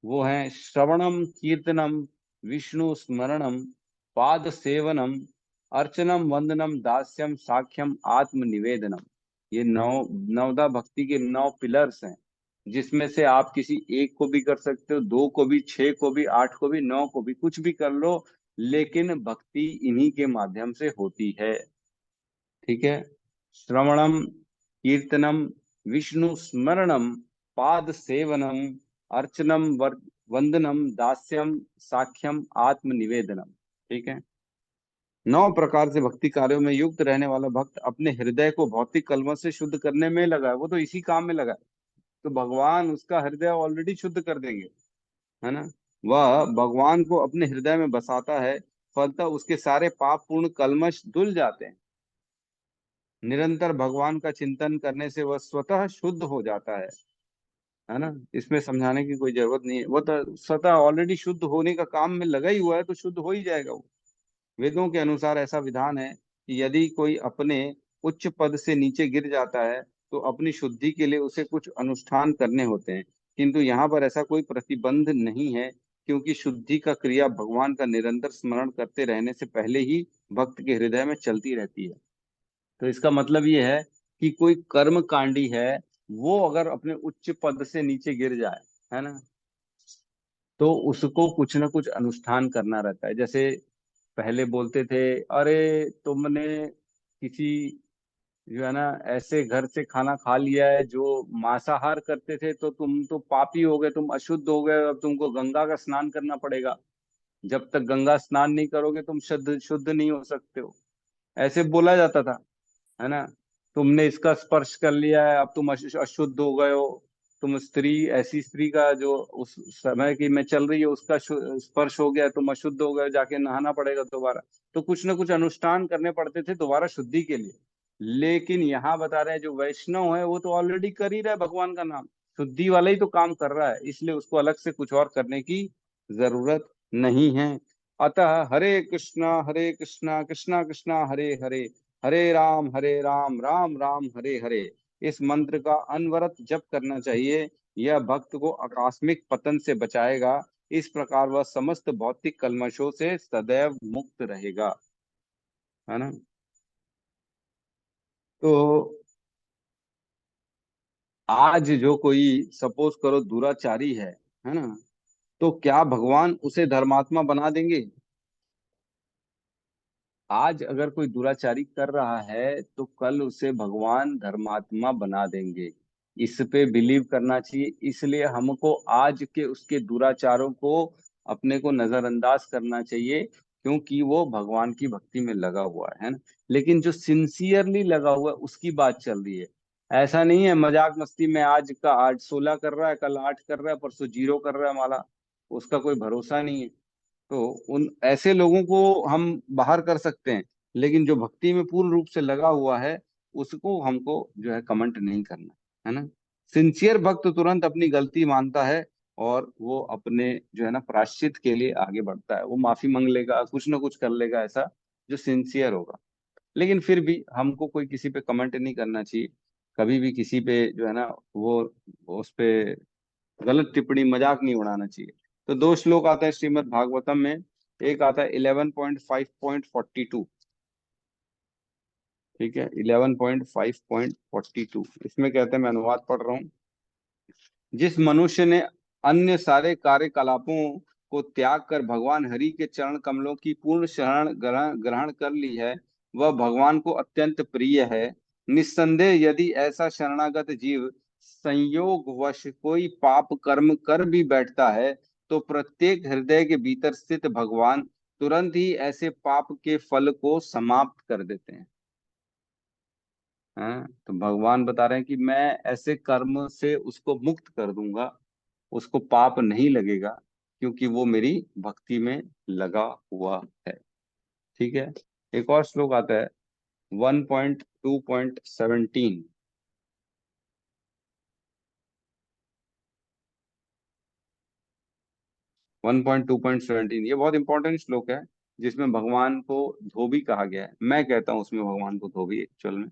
वो हैं श्रवणम कीर्तनम विष्णु स्मरणम पाद सेवनम अर्चनम वंदनम दास्यम साख्यम आत्म निवेदनम। ये नवदा भक्ति के 9 पिलर्स हैं, जिसमें से आप किसी एक को भी कर सकते हो, 2 को भी, 6 को भी, 8 को भी, 9 को भी, कुछ भी कर लो, लेकिन भक्ति इन्हीं के माध्यम से होती है। ठीक है, श्रवणम कीर्तनम विष्णु स्मरणम पाद सेवनम अर्चनम वंदनम दास्यम साख्यम आत्म निवेदनम। ठीक है, 9 प्रकार से भक्ति कार्यों में युक्त रहने वाला भक्त अपने हृदय को भौतिक कलमश से शुद्ध करने में लगा है। वो तो इसी काम में लगा है, तो भगवान उसका हृदय ऑलरेडी शुद्ध कर देंगे, है ना। वह भगवान को अपने हृदय में बसाता है, फलतः उसके सारे पाप पूर्ण कलमश धुल जाते हैं। निरंतर भगवान का चिंतन करने से वह स्वतः शुद्ध हो जाता है ना। इसमें समझाने की कोई जरूरत नहीं है, वो तो स्वतः ऑलरेडी शुद्ध होने का काम में लगा ही हुआ है, तो शुद्ध हो ही जाएगा वो। वेदों के अनुसार ऐसा विधान है कि यदि कोई अपने उच्च पद से नीचे गिर जाता है तो अपनी शुद्धि के लिए उसे कुछ अनुष्ठान करने होते हैं, किंतु यहाँ पर ऐसा कोई प्रतिबंध नहीं है, क्योंकि शुद्धि का क्रिया भगवान का निरंतर स्मरण करते रहने से पहले ही भक्त के हृदय में चलती रहती है। तो इसका मतलब ये है कि कोई कर्म कांडी है वो अगर अपने उच्च पद से नीचे गिर जाए, है ना, तो उसको कुछ ना कुछ अनुष्ठान करना रहता है। जैसे पहले बोलते थे, अरे तुमने किसी जो है ना ऐसे घर से खाना खा लिया है जो मांसाहार करते थे, तो तुम तो पापी हो गए, तुम अशुद्ध हो गए, अब तुमको गंगा का स्नान करना पड़ेगा। जब तक गंगा स्नान नहीं करोगे तुम शुद्ध शुद्ध नहीं हो सकते हो, ऐसे बोला जाता था, है ना। तुमने इसका स्पर्श कर लिया है, अब तुम अशुद्ध हो गए हो। तुम स्त्री, ऐसी स्त्री का जो उस समय की में चल रही है उसका स्पर्श हो गया, तुम अशुद्ध हो गए, जाके नहाना पड़ेगा दोबारा। तो कुछ ना कुछ अनुष्ठान करने पड़ते थे दोबारा शुद्धि के लिए। लेकिन यहाँ बता रहे हैं जो वैष्णव है वो तो ऑलरेडी कर ही रहा है भगवान का नाम, शुद्धि वाला ही तो काम कर रहा है, इसलिए उसको अलग से कुछ और करने की जरूरत नहीं है। अतः हरे कृष्णा कृष्णा कृष्णा हरे हरे, हरे राम राम राम हरे हरे, इस मंत्र का अनवरत जप करना चाहिए। यह भक्त को आकस्मिक पतन से बचाएगा। इस प्रकार वह समस्त भौतिक कल्मशों से सदैव मुक्त रहेगा, है ना। तो आज जो कोई सपोज करो दुराचारी है ना, तो क्या भगवान उसे धर्मात्मा बना देंगे? आज अगर कोई दुराचारी कर रहा है तो कल उसे भगवान धर्मात्मा बना देंगे, इस पे बिलीव करना चाहिए। इसलिए हमको आज के उसके दुराचारों को अपने को नजरअंदाज करना चाहिए, क्योंकि वो भगवान की भक्ति में लगा हुआ है ना। लेकिन जो सिंसियरली लगा हुआ है उसकी बात चल रही है। ऐसा नहीं है मजाक मस्ती में आज का आज 16 कर रहा है, कल 8 कर रहा है, परसों 0 कर रहा है माला, उसका कोई भरोसा नहीं है। तो उन ऐसे लोगों को हम बाहर कर सकते हैं, लेकिन जो भक्ति में पूर्ण रूप से लगा हुआ है उसको हमको जो है कमेंट नहीं करना, है ना। सिंसियर भक्त तुरंत अपनी गलती मानता है और वो अपने जो है ना प्रायश्चित के लिए आगे बढ़ता है, वो माफी मांग लेगा, कुछ ना कुछ कर लेगा ऐसा, जो सिंसियर होगा। लेकिन फिर भी हमको कोई किसी पे कमेंट नहीं करना चाहिए, कभी भी किसी पे जो है ना वो उस पे गलत टिप्पणी मजाक नहीं उड़ाना चाहिए। तो दो श्लोक आता है श्रीमद् भागवतम में, एक आता है 11.5.42, ठीक है, 11.5.42। इसमें कहते हैं, मैं अनुवाद पढ़ रहा हूँ, जिस मनुष्य ने अन्य सारे कार्यकलापों को त्याग कर भगवान हरि के चरण कमलों की पूर्ण शरण ग्रहण ग्रहण कर ली है, वह भगवान को अत्यंत प्रिय है। निस्संदेह यदि ऐसा शरणागत जीव संयोगवश कोई पाप कर्म कर भी बैठता है, तो प्रत्येक हृदय के भीतर स्थित भगवान तुरंत ही ऐसे पाप के फल को समाप्त कर देते हैं। हाँ, तो भगवान बता रहे हैं कि मैं ऐसे कर्म से उसको मुक्त कर दूंगा, उसको पाप नहीं लगेगा, क्योंकि वो मेरी भक्ति में लगा हुआ है। ठीक है, एक और श्लोक आता है 1.2.17। 1.2.17 ये बहुत इंपॉर्टेंट श्लोक है, जिसमें भगवान को धोबी कहा गया है। मैं कहता हूँ उसमें भगवान को धोबी एक्चुअल में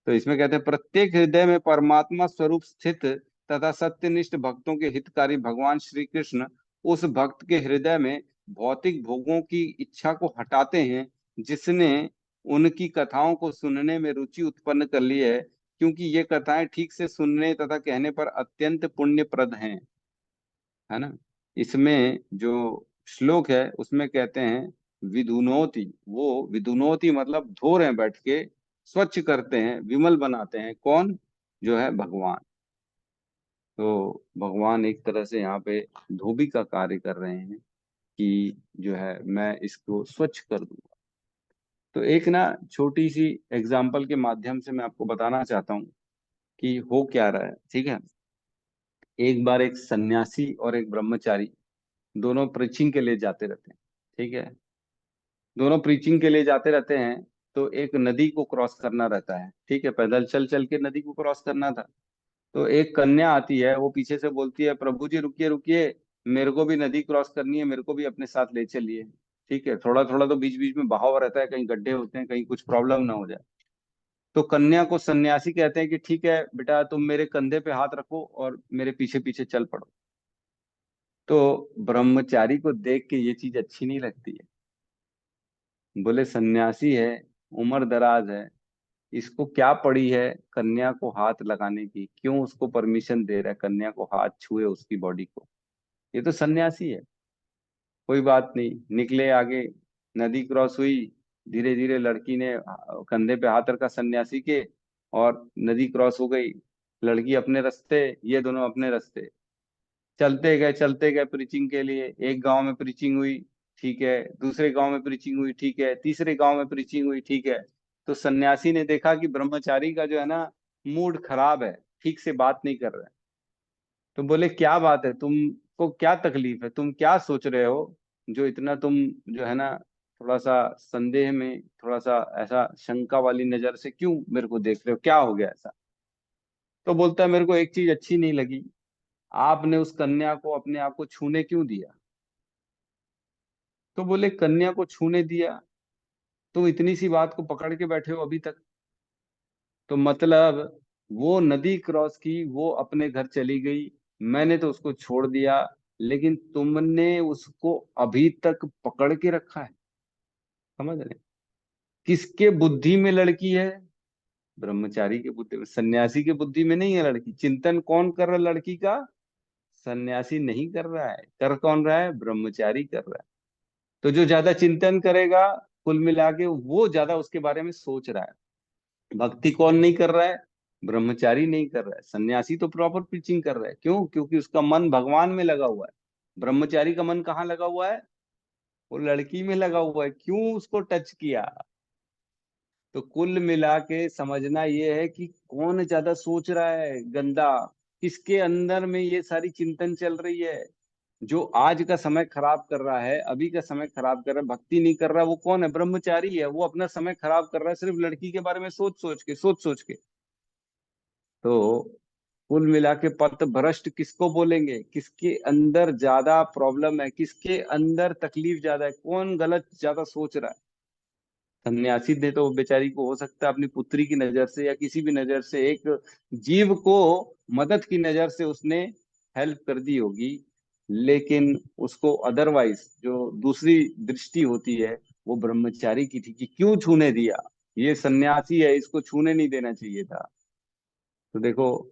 तो इसमें कहते हैं, प्रत्येक हृदय में परमात्मा स्वरूप स्थित तथा सत्यनिष्ठ भक्तों के हितकारी भगवान श्री कृष्ण उस भक्त के हृदय में भौतिक भोगों की इच्छा को हटाते हैं, जिसने उनकी कथाओं को सुनने में रुचि उत्पन्न कर ली है, क्योंकि ये कथाएं ठीक से सुनने तथा कहने पर अत्यंत पुण्यप्रद हैं, है ना। इसमें जो श्लोक है उसमें कहते हैं विधुनोति, वो विधुनोति मतलब धो रहे हैं बैठ के, स्वच्छ करते हैं, विमल बनाते हैं, कौन? जो है भगवान। तो भगवान एक तरह से यहाँ पे धोबी का कार्य कर रहे हैं कि जो है मैं इसको स्वच्छ कर दूंगा। तो एक ना छोटी सी एग्जाम्पल के माध्यम से मैं आपको बताना चाहता हूँ कि हो क्या रहा है, ठीक है। एक बार एक सन्यासी और एक ब्रह्मचारी दोनों प्रीचिंग के लिए जाते रहते हैं, ठीक है। दोनों प्रीचिंग के लिए जाते रहते हैं, तो एक नदी को क्रॉस करना रहता है, ठीक है, पैदल चल चल के नदी को क्रॉस करना था। तो एक कन्या आती है, वो पीछे से बोलती है, प्रभु जी रुकिए रुकिए, मेरे को भी नदी क्रॉस करनी है, मेरे को भी अपने साथ ले चलिए। ठीक है, थोड़ा थोड़ा तो बीच बीच में बहाव रहता है, कहीं गड्ढे होते हैं, कहीं कुछ प्रॉब्लम ना हो जाए। तो कन्या को सन्यासी कहते हैं कि ठीक है बेटा, तुम मेरे कंधे पे हाथ रखो और मेरे पीछे पीछे चल पड़ो। तो ब्रह्मचारी को देख के ये चीज अच्छी नहीं लगती है, बोले सन्यासी है, उम्र दराज है, इसको क्या पड़ी है कन्या को हाथ लगाने की, क्यों उसको परमिशन दे रहा है कन्या को हाथ छुए उसकी बॉडी को? ये तो सन्यासी है। कोई बात नहीं, निकले आगे, नदी क्रॉस हुई, धीरे धीरे लड़की ने कंधे पे हाथ रखा सन्यासी के, और नदी क्रॉस हो गई। लड़की अपने रास्ते, ये दोनों अपने रास्ते, चलते गए प्रीचिंग के लिए। एक गांव में प्रीचिंग हुई, ठीक है, दूसरे गांव में प्रीचिंग हुई, ठीक है, तीसरे गांव में प्रीचिंग हुई, ठीक है। तो सन्यासी ने देखा कि ब्रह्मचारी का जो है ना मूड खराब है, ठीक से बात नहीं कर रहा है। तो बोले क्या बात है, तुमको क्या तकलीफ है, तुम क्या सोच रहे हो, जो इतना तुम जो है ना थोड़ा सा संदेह में, थोड़ा सा ऐसा शंका वाली नजर से क्यों मेरे को देख रहे हो, क्या हो गया ऐसा? तो बोलता है मेरे को एक चीज अच्छी नहीं लगी, आपने उस कन्या को अपने आप को छूने क्यों दिया? तो बोले कन्या को छूने दिया? तुम इतनी सी बात को पकड़ के बैठे हो अभी तक। तो मतलब वो नदी क्रॉस की, वो अपने घर चली गई, मैंने तो उसको छोड़ दिया, लेकिन तुमने उसको अभी तक पकड़ के रखा है। समझ रहे? किसके बुद्धि में लड़की है? ब्रह्मचारी के बुद्धि में, सन्यासी के बुद्धि में नहीं है लड़की। चिंतन कौन कर रहा है लड़की का? सन्यासी नहीं कर रहा है, कर कौन रहा है? ब्रह्मचारी कर रहा है। तो जो ज्यादा चिंतन करेगा, कुल मिला के वो ज्यादा उसके बारे में सोच रहा है। भक्ति कौन नहीं कर रहा है? ब्रह्मचारी नहीं कर रहा है। सन्यासी तो प्रॉपर प्रीचिंग कर रहा है, क्यों? क्योंकि उसका मन भगवान में लगा हुआ है। ब्रह्मचारी का मन कहाँ लगा हुआ है? वो लड़की में लगा हुआ है, क्यों उसको टच किया? तो कुल मिला के समझना ये है कि कौन ज्यादा सोच रहा है गंदा, किसके अंदर में ये सारी चिंतन चल रही है। जो आज का समय खराब कर रहा है, अभी का समय खराब कर रहा है, भक्ति नहीं कर रहा, वो कौन है? ब्रह्मचारी है। वो अपना समय खराब कर रहा है सिर्फ लड़की के बारे में सोच सोच के। तो कुल मिला के पथ भ्रष्ट किसको बोलेंगे? किसके अंदर ज्यादा प्रॉब्लम है, किसके अंदर तकलीफ ज्यादा है, कौन गलत ज्यादा सोच रहा है? सन्यासी ने तो बेचारी को हो सकता है अपनी पुत्री की नजर से या किसी भी नजर से, एक जीव को मदद की नजर से उसने हेल्प कर दी होगी, लेकिन उसको अदरवाइज जो दूसरी दृष्टि होती है वो ब्रह्मचारी की थी कि क्यों छूने दिया, ये सन्यासी है, इसको छूने नहीं देना चाहिए था। तो देखो,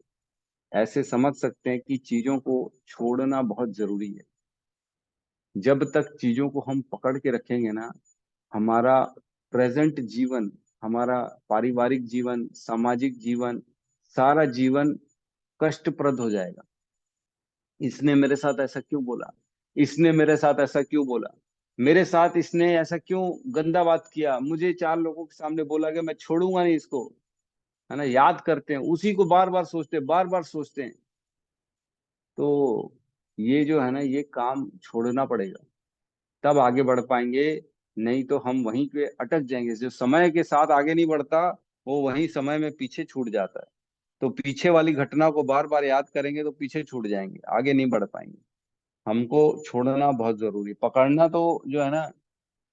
ऐसे समझ सकते हैं कि चीजों को छोड़ना बहुत जरूरी है। जब तक चीजों को हम पकड़ के रखेंगे ना, हमारा प्रेजेंट जीवन, हमारा पारिवारिक जीवन, सामाजिक जीवन, सारा जीवन कष्टप्रद हो जाएगा। इसने मेरे साथ ऐसा क्यों बोला, इसने मेरे साथ ऐसा क्यों बोला, मेरे साथ इसने ऐसा क्यों गंदा बात किया, मुझे चार लोगों के सामने बोला कि मैं छोड़ूंगा नहीं इसको, है ना? याद करते हैं उसी को, बार बार सोचते हैं, बार बार सोचते हैं। तो ये जो है ना, ये काम छोड़ना पड़ेगा, तब आगे बढ़ पाएंगे। नहीं तो हम वहीं पे अटक जाएंगे। जो समय के साथ आगे नहीं बढ़ता, वो वहीं समय में पीछे छूट जाता है। तो पीछे वाली घटना को बार बार याद करेंगे तो पीछे छूट जाएंगे, आगे नहीं बढ़ पाएंगे। हमको छोड़ना बहुत जरूरी, पकड़ना तो जो है ना,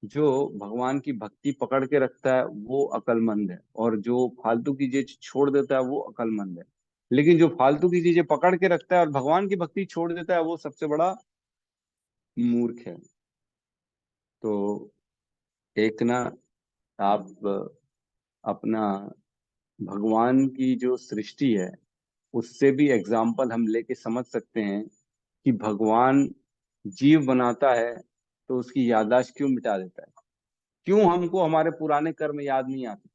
जो भगवान की भक्ति पकड़ के रखता है वो अकलमंद है, और जो फालतू की चीज छोड़ देता है वो अकलमंद है। लेकिन जो फालतू की चीजें पकड़ के रखता है और भगवान की भक्ति छोड़ देता है, वो सबसे बड़ा मूर्ख है। तो एक ना, आप अपना भगवान की जो सृष्टि है उससे भी एग्जाम्पल हम लेके समझ सकते हैं कि भगवान जीव बनाता है तो उसकी याददाश्त क्यों मिटा देता है? क्यों हमको हमारे पुराने कर्म याद नहीं आते?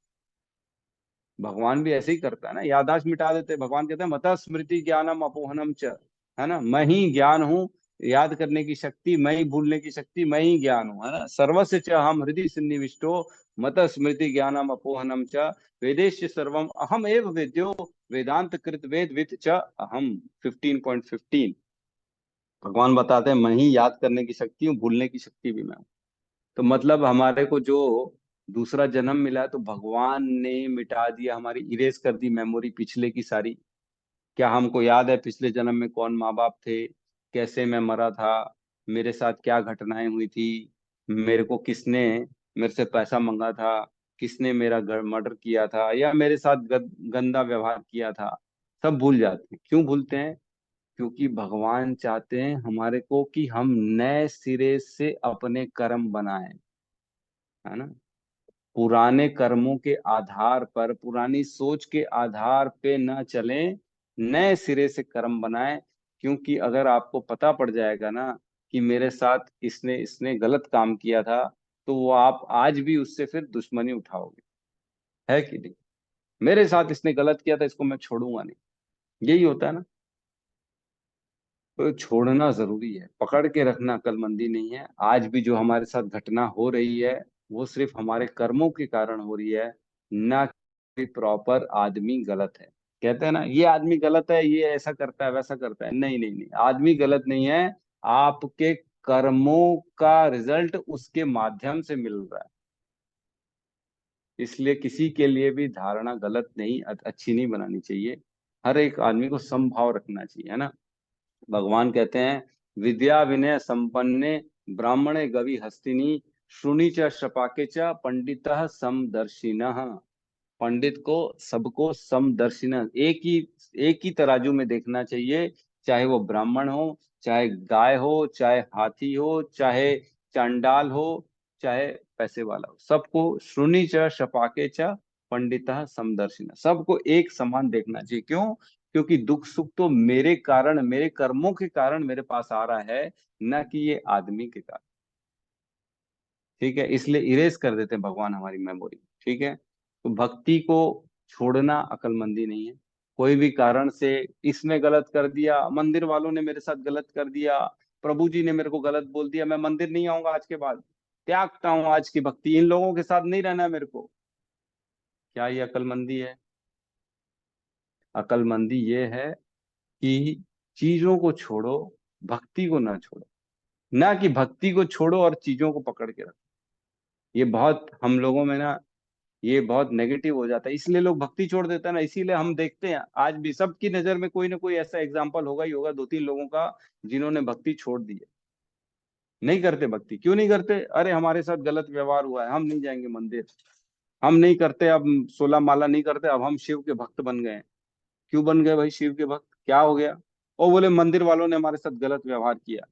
भगवान भी ऐसे ही करता है ना, याददाश्त मिटा देते हैं। भगवान कहते हैं मत स्मृति ज्ञानम अपोहनम च, है ना? मैं ही ज्ञान हूँ, याद करने की शक्ति मैं ही, भूलने की शक्ति मैं ही ज्ञान हूँ, है ना? सर्वस्य च हम हृदय सन्निविष्टो मत स्मृति ज्ञानम अपोहनम च वेदेश सर्वम अहम एव वेद्यो वेदांत कृत वेद विद च अहम। 15.15 भगवान बताते हैं मैं ही याद करने की शक्ति हूँ, भूलने की शक्ति भी मैं हूँ। तो मतलब हमारे को जो दूसरा जन्म मिला है, तो भगवान ने मिटा दिया हमारी, इरेज कर दी मेमोरी पिछले की सारी। क्या हमको याद है पिछले जन्म में कौन माँ बाप थे, कैसे मैं मरा था, मेरे साथ क्या घटनाएं हुई थी, मेरे को किसने मेरे से पैसा मंगा था, किसने मेरा घर मर्डर किया था, या मेरे साथ गंदा व्यवहार किया था? सब भूल जाते हैं। क्यों भूलते हैं? क्योंकि भगवान चाहते हैं हमारे को कि हम नए सिरे से अपने कर्म बनाएं, है ना? पुराने कर्मों के आधार पर, पुरानी सोच के आधार पे न चलें, नए सिरे से कर्म बनाएं। क्योंकि अगर आपको पता पड़ जाएगा ना कि मेरे साथ इसने इसने गलत काम किया था, तो वो आप आज भी उससे फिर दुश्मनी उठाओगे, है कि नहीं? मेरे साथ इसने गलत किया था, इसको मैं छोड़ूंगा नहीं, यही होता है ना। तो छोड़ना जरूरी है, पकड़ के रखना अक्लमंदी नहीं है। आज भी जो हमारे साथ घटना हो रही है वो सिर्फ हमारे कर्मों के कारण हो रही है, ना कि प्रॉपर आदमी गलत है। कहते हैं ना ये आदमी गलत है, ये ऐसा करता है वैसा करता है, नहीं नहीं नहीं, आदमी गलत नहीं है। आपके कर्मों का रिजल्ट उसके माध्यम से मिल रहा है। इसलिए किसी के लिए भी धारणा गलत नहीं, अच्छी नहीं बनानी चाहिए। हर एक आदमी को समभाव रखना चाहिए, है ना। भगवान कहते हैं, विद्या विनय संपन्ने ब्राह्मणे गवि हस्तिनी श्रुणी च शपाके च पंडितः समदर्शिनः। पंडित को, सबको समदर्शिनः, एक ही तराजू में देखना चाहिए। चाहे वो ब्राह्मण हो, चाहे गाय हो, चाहे हाथी हो, चाहे चांडाल हो, चाहे पैसे वाला हो, सबको श्रुणी च शपाके च पंडितः समदर्शिनः, सबको एक समान देखना चाहिए। क्यों? क्योंकि दुख सुख तो मेरे कारण, मेरे कर्मों के कारण मेरे पास आ रहा है, न कि ये आदमी के कारण। ठीक है, इसलिए इरेज कर देते हैं भगवान हमारी मेमोरी। ठीक है, तो भक्ति को छोड़ना अक्लमंदी नहीं है। कोई भी कारण से इसने गलत कर दिया, मंदिर वालों ने मेरे साथ गलत कर दिया, प्रभु जी ने मेरे को गलत बोल दिया, मैं मंदिर नहीं आऊंगा आज के बाद, त्यागता हूं आज की भक्ति, इन लोगों के साथ नहीं रहना है मेरे को। क्या ये अक्लमंदी है? अक्लमंदी ये है कि चीजों को छोड़ो, भक्ति को ना छोड़ो, ना कि भक्ति को छोड़ो और चीजों को पकड़ के रखो। ये बहुत हम लोगों में ना, ये बहुत नेगेटिव हो जाता है, इसलिए लोग भक्ति छोड़ देते हैं ना। इसीलिए हम देखते हैं आज भी सबकी नजर में कोई ना कोई ऐसा एग्जाम्पल होगा ही होगा, 2-3 लोगों का, जिन्होंने भक्ति छोड़ दी है, नहीं करते भक्ति। क्यों नहीं करते? अरे हमारे साथ गलत व्यवहार हुआ है, हम नहीं जाएंगे मंदिर, हम नहीं करते, अब 16 माला नहीं करते, अब हम शिव के भक्त बन गए हैं। क्यों बन गए भाई शिव के भक्त? क्या हो गया? और बोले मंदिर वालों ने हमारे साथ गलत व्यवहार किया।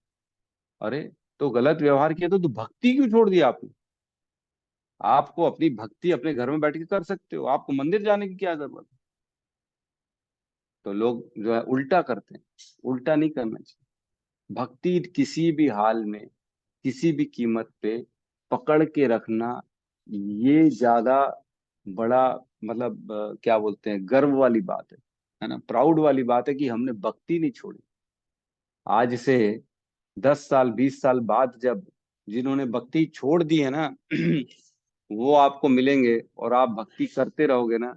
अरे तो गलत व्यवहार किया तो भक्ति क्यों छोड़ दिया आपने? आपको अपनी भक्ति अपने घर में बैठ के कर सकते हो, आपको मंदिर जाने की क्या जरूरत है? तो लोग जो है उल्टा करते हैं, उल्टा नहीं करना चाहिए। भक्ति किसी भी हाल में, किसी भी कीमत पे पकड़ के रखना, ये ज्यादा बड़ा, मतलब क्या बोलते हैं, गर्व वाली बात है ना, प्राउड वाली बात है कि हमने भक्ति नहीं छोड़ी। आज से 10 साल 20 साल बाद जब जिन्होंने भक्ति छोड़ दी है ना वो आपको मिलेंगे और आप भक्ति करते रहोगे ना,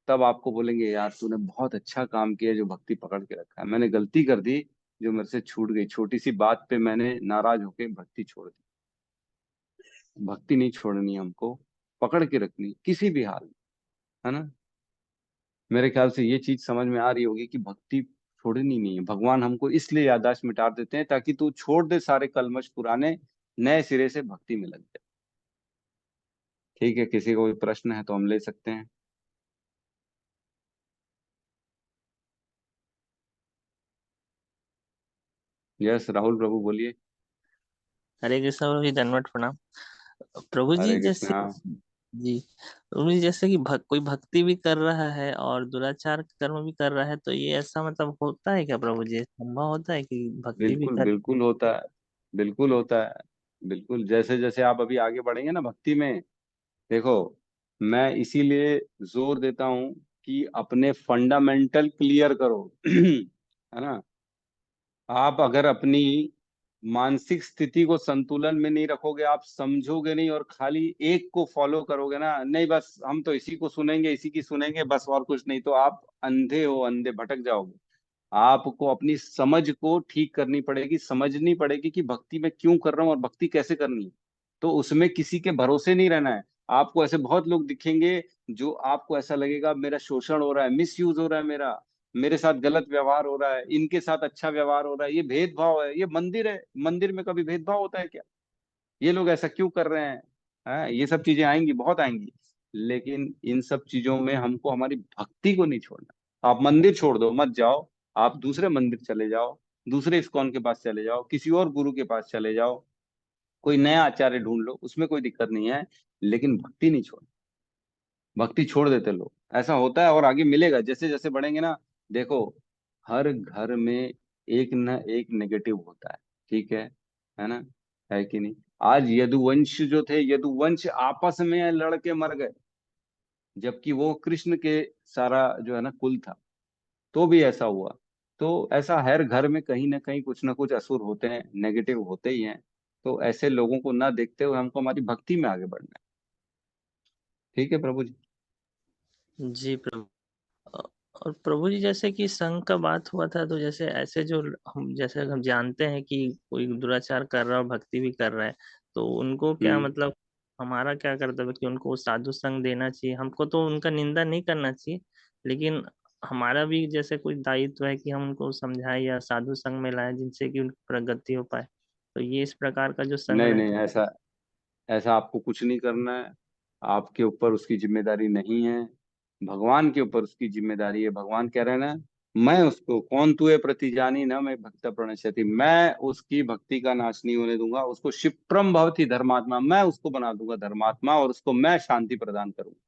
तब आपको बोलेंगे यार तूने बहुत अच्छा काम किया जो भक्ति पकड़ के रखा है, मैंने गलती कर दी जो मेरे से छूट गई, छोटी सी बात पे मैंने नाराज होके भक्ति छोड़ दी। भक्ति नहीं छोड़नी हमको, पकड़ के रखनी किसी भी हाल में, है ना। मेरे ख्याल से ये चीज समझ में आ रही होगी कि भक्ति छोड़नी नहीं है। भगवान हमको इसलिए याददाश्त मिटा देते हैं ताकि तू छोड़ दे सारे कलमश पुराने, नए सिरे से भक्ति में लग जाए। ठीक है, किसी को कोई प्रश्न है तो हम ले सकते हैं। यस राहुल प्रभु बोलिए। हरे कृष्णा प्रभु जी, दंडवत प्रणाम। प्रभु जी हरे कृष्ण। जैसे, हाँ जी प्रभु जी जैसे कि कोई भक्ति भी कर रहा है और दुराचार कर्म भी कर रहा है, तो ये ऐसा मतलब होता है क्या प्रभु जी? संभव होता है कि भक्ति भी बिल्कुल कर? बिल्कुल होता है, बिल्कुल होता है। बिल्कुल, जैसे जैसे आप अभी आगे बढ़ेंगे ना भक्ति में, देखो मैं इसीलिए जोर देता हूँ कि अपने फंडामेंटल क्लियर करो है ना। आप अगर अपनी मानसिक स्थिति को संतुलन में नहीं रखोगे, आप समझोगे नहीं और खाली एक को फॉलो करोगे ना, नहीं बस हम तो इसी को सुनेंगे, इसी की सुनेंगे बस और कुछ नहीं, तो आप अंधे हो, अंधे भटक जाओगे। आपको अपनी समझ को ठीक करनी पड़ेगी, समझनी पड़ेगी कि भक्ति में क्यों कर रहा हूँ और भक्ति कैसे करनी है। तो उसमें किसी के भरोसे नहीं रहना है। आपको ऐसे बहुत लोग दिखेंगे जो आपको ऐसा लगेगा मेरा शोषण हो रहा है, मिस यूज हो रहा है, मेरे साथ गलत व्यवहार हो रहा है, इनके साथ अच्छा व्यवहार हो रहा है, ये भेदभाव है, ये मंदिर है, मंदिर में कभी भेदभाव होता है क्या? ये लोग ऐसा क्यों कर रहे हैं? ये सब चीजें आएंगी, बहुत आएंगी। लेकिन इन सब चीजों में हमको हमारी भक्ति को नहीं छोड़ना। आप मंदिर छोड़ दो, मत जाओ, आप दूसरे मंदिर चले जाओ, दूसरे इस्कॉन के पास चले जाओ, किसी और गुरु के पास चले जाओ, कोई नया आचार्य ढूंढ लो, उसमें कोई दिक्कत नहीं है, लेकिन भक्ति नहीं छोड़ना। भक्ति छोड़ देते लोग, ऐसा होता है और आगे मिलेगा जैसे जैसे बढ़ेंगे ना। देखो, हर घर में एक न एक नेगेटिव होता है, ठीक है ना? है कि नहीं? आज यदुवंश जो थे, यदुवंश आपस में लड़के मर गए, जबकि वो कृष्ण के सारा जो है ना कुल था, तो भी ऐसा हुआ। तो ऐसा हर घर में कहीं ना कुछ असुर होते हैं, नेगेटिव होते ही हैं। तो ऐसे लोगों को ना देखते हुए हमको हमारी भक्ति में आगे बढ़ना है। ठीक है प्रभु जी। जी प्रभु। अ- और प्रभु जी, जैसे कि संघ का बात हुआ था, तो जैसे ऐसे जो हम, जैसे हम जानते हैं कि कोई दुराचार कर रहा है और भक्ति भी कर रहा है, तो उनको क्या हम्म। मतलब हमारा क्या कर्तव्य है कि उनको साधु संग देना चाहिए? हमको तो उनका निंदा नहीं करना चाहिए, लेकिन हमारा भी जैसे कोई दायित्व है कि हम उनको समझाएं या साधु संग में लाएं जिनसे कि उनकी प्रगति हो पाए। तो ये इस प्रकार का जो संग नहीं नहीं, रहता ऐसा ऐसा आपको कुछ नहीं करना है। आपके ऊपर उसकी जिम्मेदारी नहीं है, भगवान के ऊपर उसकी जिम्मेदारी है। भगवान कह रहे हैं ना, मैं उसको, कौन तुए प्रतिजानी न मैं भक्त प्रणश्यति, मैं उसकी भक्ति का नाश नहीं होने दूंगा, उसको क्षिप्रम भवति धर्मात्मा, मैं उसको बना दूंगा धर्मात्मा, और उसको मैं शांति प्रदान करूंगा।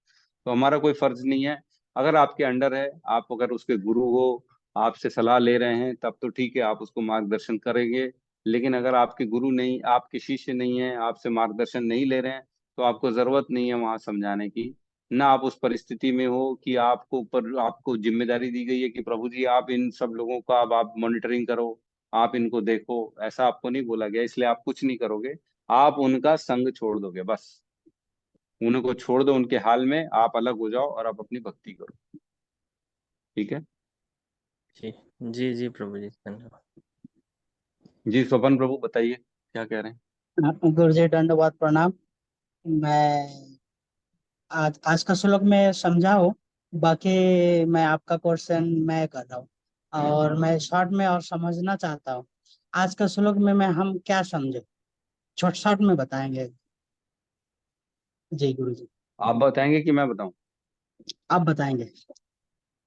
तो हमारा कोई फर्ज नहीं है। अगर आपके अंडर है, आप अगर उसके गुरु हो, आपसे सलाह ले रहे हैं, तब तो ठीक है, आप उसको मार्गदर्शन करेंगे। लेकिन अगर आपके गुरु नहीं, आपके शिष्य नहीं है, आपसे मार्गदर्शन नहीं ले रहे हैं, तो आपको जरूरत नहीं है वहां समझाने की। ना आप उस परिस्थिति में हो कि आपको ऊपर, आपको जिम्मेदारी दी गई है कि प्रभु जी आप इन सब लोगों का अब आप मॉनिटरिंग करो, आप इनको देखो। ऐसा आपको नहीं बोला गया, इसलिए आप कुछ नहीं करोगे। आप उनका संग छोड़ दोगे बस। उनको छोड़ दो उनके हाल में, आप अलग हो जाओ और आप अपनी भक्ति करो। ठीक है? जी जी जी प्रभु जी, धन्यवाद। जी स्वपन प्रभु बताइए, क्या कह रहे हैं? गुरु जी दंडवत प्रणाम। मैं आज आज का श्लोक में समझा हूँ, बाकी मैं आपका क्वेश्चन मैं कर रहा हूँ, और मैं शॉर्ट में और समझना चाहता हूँ। आज का श्लोक में मैं हम क्या समझे, छोट शॉर्ट में बताएंगे? जी गुरु जी, आप बताएंगे कि मैं बताऊं? आप बताएंगे।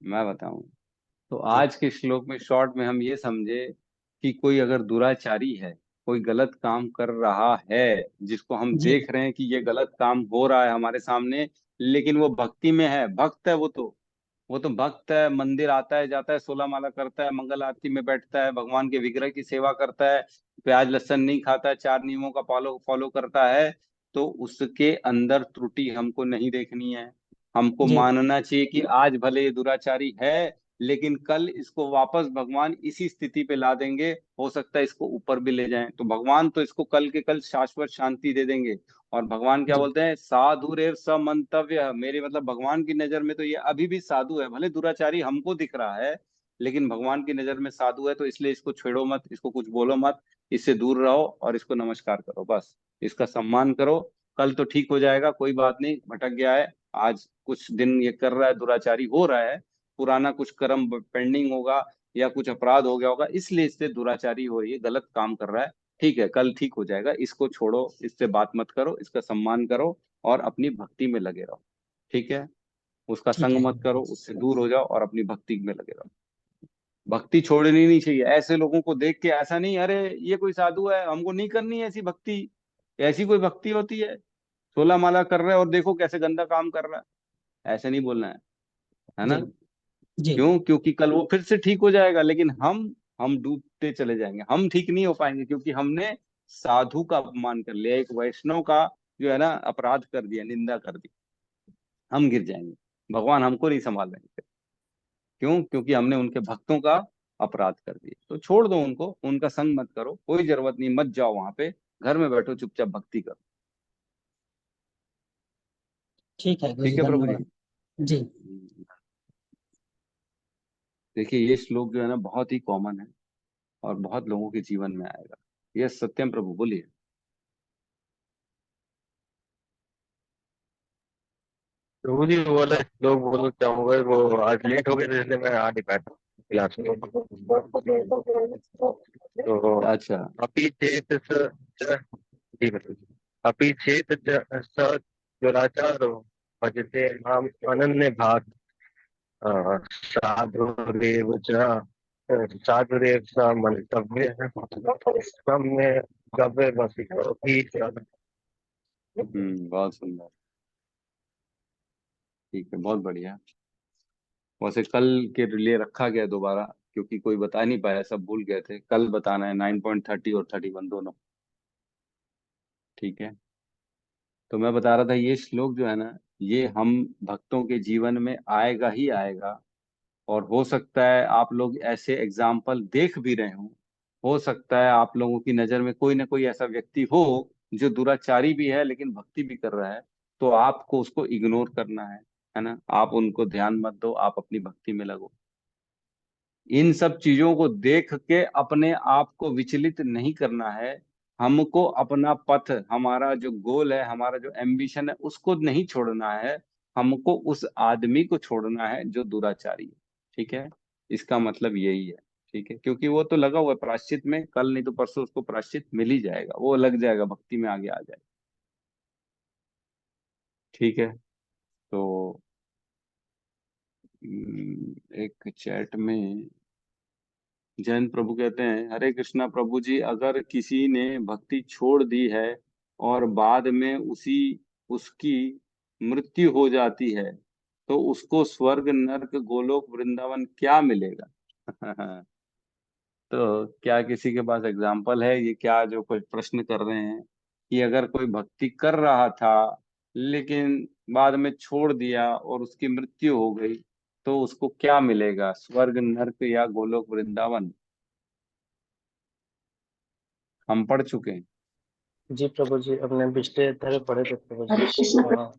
मैं बताऊं। तो जी आज के श्लोक में शॉर्ट में हम ये समझे कि कोई अगर दुराचारी है, कोई गलत काम कर रहा है, जिसको हम जी देख रहे हैं कि ये गलत काम हो रहा है हमारे सामने, लेकिन वो भक्ति में है, भक्त है, वो तो भक्त है, मंदिर आता है जाता है, 16 माला करता है, मंगल आरती में बैठता है, भगवान के विग्रह की सेवा करता है, प्याज लहसुन नहीं खाता है, 4 नियमों का फॉलो फॉलो करता है। तो उसके अंदर त्रुटि हमको नहीं देखनी है। हमको जी मानना चाहिए कि आज भले ये दुराचारी है, लेकिन कल इसको वापस भगवान इसी स्थिति पे ला देंगे। हो सकता है इसको ऊपर भी ले जाएं, तो भगवान तो इसको कल के कल शाश्वत शांति दे देंगे। और भगवान क्या जी बोलते हैं? साधुरेव समंतव्य, मेरे मतलब भगवान की नजर में तो ये अभी भी साधु है। भले दुराचारी हमको दिख रहा है, लेकिन भगवान की नजर में साधु है। तो इसलिए इसको छेड़ो मत, इसको कुछ बोलो मत, इससे दूर रहो और इसको नमस्कार करो बस। इसका सम्मान करो, कल तो ठीक हो जाएगा, कोई बात नहीं, भटक गया है, आज कुछ दिन ये कर रहा है, दुराचारी हो रहा है, पुराना कुछ कर्म पेंडिंग होगा या कुछ अपराध हो गया होगा, इसलिए इससे दुराचारी हो रही है, गलत काम कर रहा है। ठीक है, कल ठीक हो जाएगा, इसको छोड़ो, इससे बात मत करो, इसका सम्मान करो और अपनी भक्ति में लगे रहो। ठीक है? उसका ठीक संग है। मत करो, उससे दूर हो जाओ और अपनी भक्ति में लगे रहो। भक्ति छोड़नी नहीं चाहिए। ऐसे लोगों को देख के ऐसा नहीं, अरे ये कोई साधु है, हमको नहीं करनी है ऐसी भक्ति। ऐसी कोई भक्ति होती है? 16 माला कर रहा है और देखो कैसे गंदा काम कर रहा है, ऐसे नहीं बोलना है जी ना? जी क्यों? क्योंकि कल वो फिर से ठीक हो जाएगा, लेकिन हम डूबते चले जाएंगे, हम ठीक नहीं हो पाएंगे, क्योंकि हमने साधु का अपमान कर लिया, एक वैष्णव का जो है ना अपराध कर दिया, निंदा कर दी, हम गिर जाएंगे। भगवान हमको नहीं संभाल लेंगे। क्यों? क्योंकि हमने उनके भक्तों का अपराध कर दिया। तो छोड़ दो उनको, उनका संग मत करो, कोई जरूरत नहीं, मत जाओ वहां पे, घर में बैठो चुपचाप भक्ति करो। ठीक है गुरु जी, ठीक है प्रभु जी। धन्यवाद। जी देखिए, ये श्लोक जो है ना बहुत ही कॉमन है और बहुत लोगों के जीवन में आएगा। ये सत्यम प्रभु बोलिए। तो जी वो वाला लोग बोलो चाहूंगा, वो आज लेट हो गए थे इसलिए मैं आ नहीं पाया क्लास में। तो अच्छा। अपि चेत जी बताइए। अपि चेत स दुराचारो भजते माम अनन्य भाग साधुरेव च साधुरेव स मंतव्य सम्य गव्य वसितो ही। बहुत सुंदर। ठीक है, बहुत बढ़िया। वैसे कल के लिए रखा गया दोबारा, क्योंकि कोई बता नहीं पाया, सब भूल गए थे। कल बताना है 9.30 और 31 दोनों। ठीक है, तो मैं बता रहा था ये श्लोक जो है ना, ये हम भक्तों के जीवन में आएगा ही आएगा। और हो सकता है आप लोग ऐसे एग्जाम्पल देख भी रहे हो सकता है आप लोगों की नजर में कोई ना कोई ऐसा व्यक्ति हो जो दुराचारी भी है लेकिन भक्ति भी कर रहा है, तो आपको उसको इग्नोर करना है ना। आप उनको ध्यान मत दो, आप अपनी भक्ति में लगो। इन सब चीजों को देख के अपने आप को विचलित नहीं करना है। हमको अपना पथ, हमारा जो गोल है, हमारा जो एम्बिशन है, उसको नहीं छोड़ना है। हमको उस आदमी को छोड़ना है जो दुराचारी है। ठीक है, इसका मतलब यही है। ठीक है, क्योंकि वो तो लगा हुआ है प्रायश्चित में, कल नहीं तो परसों उसको प्रायश्चित मिल ही जाएगा, वो लग जाएगा भक्ति में, आगे आ जाएगा। ठीक है, तो एक चैट में जैन प्रभु कहते हैं, हरे कृष्णा प्रभु जी, अगर किसी ने भक्ति छोड़ दी है और बाद में उसकी मृत्यु हो जाती है, तो उसको स्वर्ग नरक गोलोक वृंदावन क्या मिलेगा? तो क्या किसी के पास एग्जाम्पल है? ये क्या जो कोई प्रश्न कर रहे हैं कि अगर कोई भक्ति कर रहा था लेकिन बाद में छोड़ दिया और उसकी मृत्यु हो गई, तो उसको क्या मिलेगा, स्वर्ग नरक या गोलोक वृंदावन? हम पढ़ चुके हैं। जी प्रभु जी, अपने पिछले अध्याय में पढ़े थे प्रभु हरे जी। कृष्ण हाँ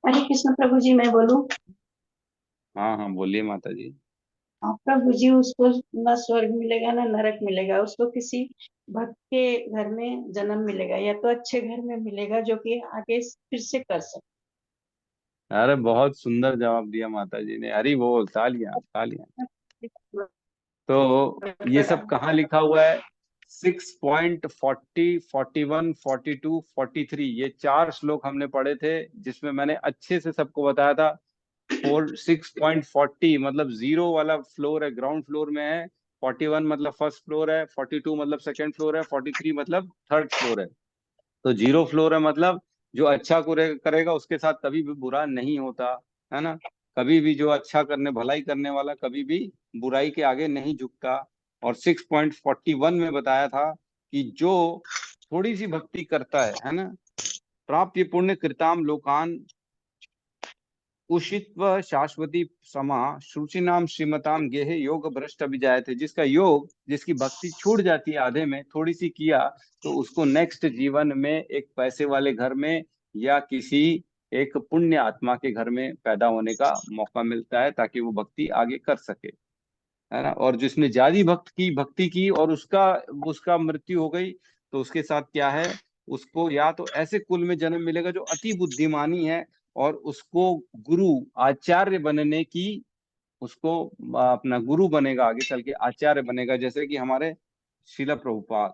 हरे कृष्ण प्रभु जी, मैं बोलूं? हाँ हाँ, बोलिए माता जी। हाँ, प्रभु जी, उसको ना स्वर्ग मिलेगा ना नरक मिलेगा, उसको किसी भक्त के घर में जन्म मिलेगा, या तो अच्छे घर में मिलेगा जो कि आगे फिर से कर सके। अरे बहुत सुंदर जवाब दिया माता जी ने, हरी बोल, तालियां तालियां। तो ये सब कहाँ लिखा हुआ है? 6.40, 41, 42, 43, ये 4 श्लोक हमने पढ़े थे, जिसमें मैंने अच्छे से सबको बताया था। 6.40 मतलब 0 वाला फ्लोर है, ग्राउंड फ्लोर में है। 41 मतलब फर्स्ट फ्लोर है। 42 मतलब सेकंड फ्लोर है। 43 मतलब थर्ड फ्लोर है। तो 0 फ्लोर है मतलब जो अच्छा करेगा उसके साथ कभी भी बुरा नहीं होता, है ना। कभी भी जो अच्छा करने, भलाई करने वाला कभी भी बुराई के आगे नहीं झुकता। और 6.41 में बताया था कि जो थोड़ी सी भक्ति करता है ना, प्राप्य पुण्य कृताम लोकान उषित्व शाश्वती समा शुचिनाम श्रीमताम गेहे योग भ्रष्ट अभिजायते। जिसका योग, जिसकी भक्ति छूट जाती है आधे में, थोड़ी सी किया, तो उसको नेक्स्ट जीवन में एक पैसे वाले घर में या किसी एक पुण्य आत्मा के घर में पैदा होने का मौका मिलता है, ताकि वो भक्ति आगे कर सके, है ना। और जिसने ज्यादा भक्ति की और उसका उसका मृत्यु हो गई, तो उसके साथ क्या है, उसको या तो ऐसे कुल में जन्म मिलेगा जो अति बुद्धिमानी है, और उसको गुरु आचार्य बनने की, उसको अपना गुरु बनेगा, आगे चल के आचार्य बनेगा, जैसे कि हमारे शिला प्रभुपाद।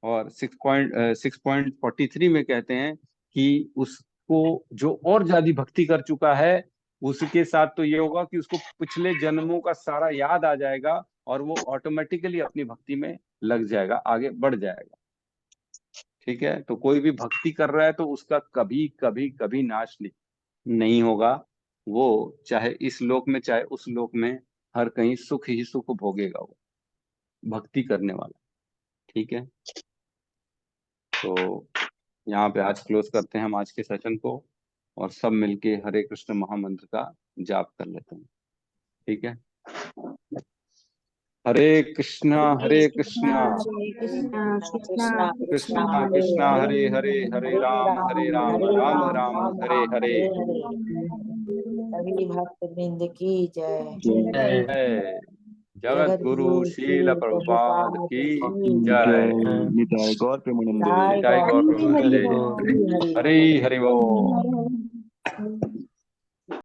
और 6.43 में कहते हैं कि उसको जो और ज्यादा भक्ति कर चुका है, उसके साथ तो ये होगा कि उसको पिछले जन्मों का सारा याद आ जाएगा और वो ऑटोमेटिकली अपनी भक्ति में लग जाएगा, आगे बढ़ जाएगा। ठीक है, तो कोई भी भक्ति कर रहा है तो उसका कभी कभी कभी नाश नहीं होगा। वो चाहे इस लोक में चाहे उस लोक में, हर कहीं सुख ही सुख भोगेगा वो भक्ति करने वाला। ठीक है, तो यहाँ पे आज क्लोज करते हैं हम आज के सेशन को, और सब मिलके हरे कृष्ण महामंत्र का जाप कर लेते हैं। ठीक है, हरे कृष्णा हरे कृष्णा कृष्णा कृष्णा कृष्णा कृष्णा हरे कृष्णा हरे हरे हरे, हरे राम हरे राम राम राम राम हरे राम हरे। हरे हरे। सभी भक्त वृंद की जय। जय जगत जगत गुरु गुरु शील श्री प्रभुपाद प्रभुपाद की की जय। जय। निताय गौर प्रेमानंदे। निताय जय गौर गौर प्रेमानंदे। प्रेमानंदे। हरि हरि हरि हरि बोल।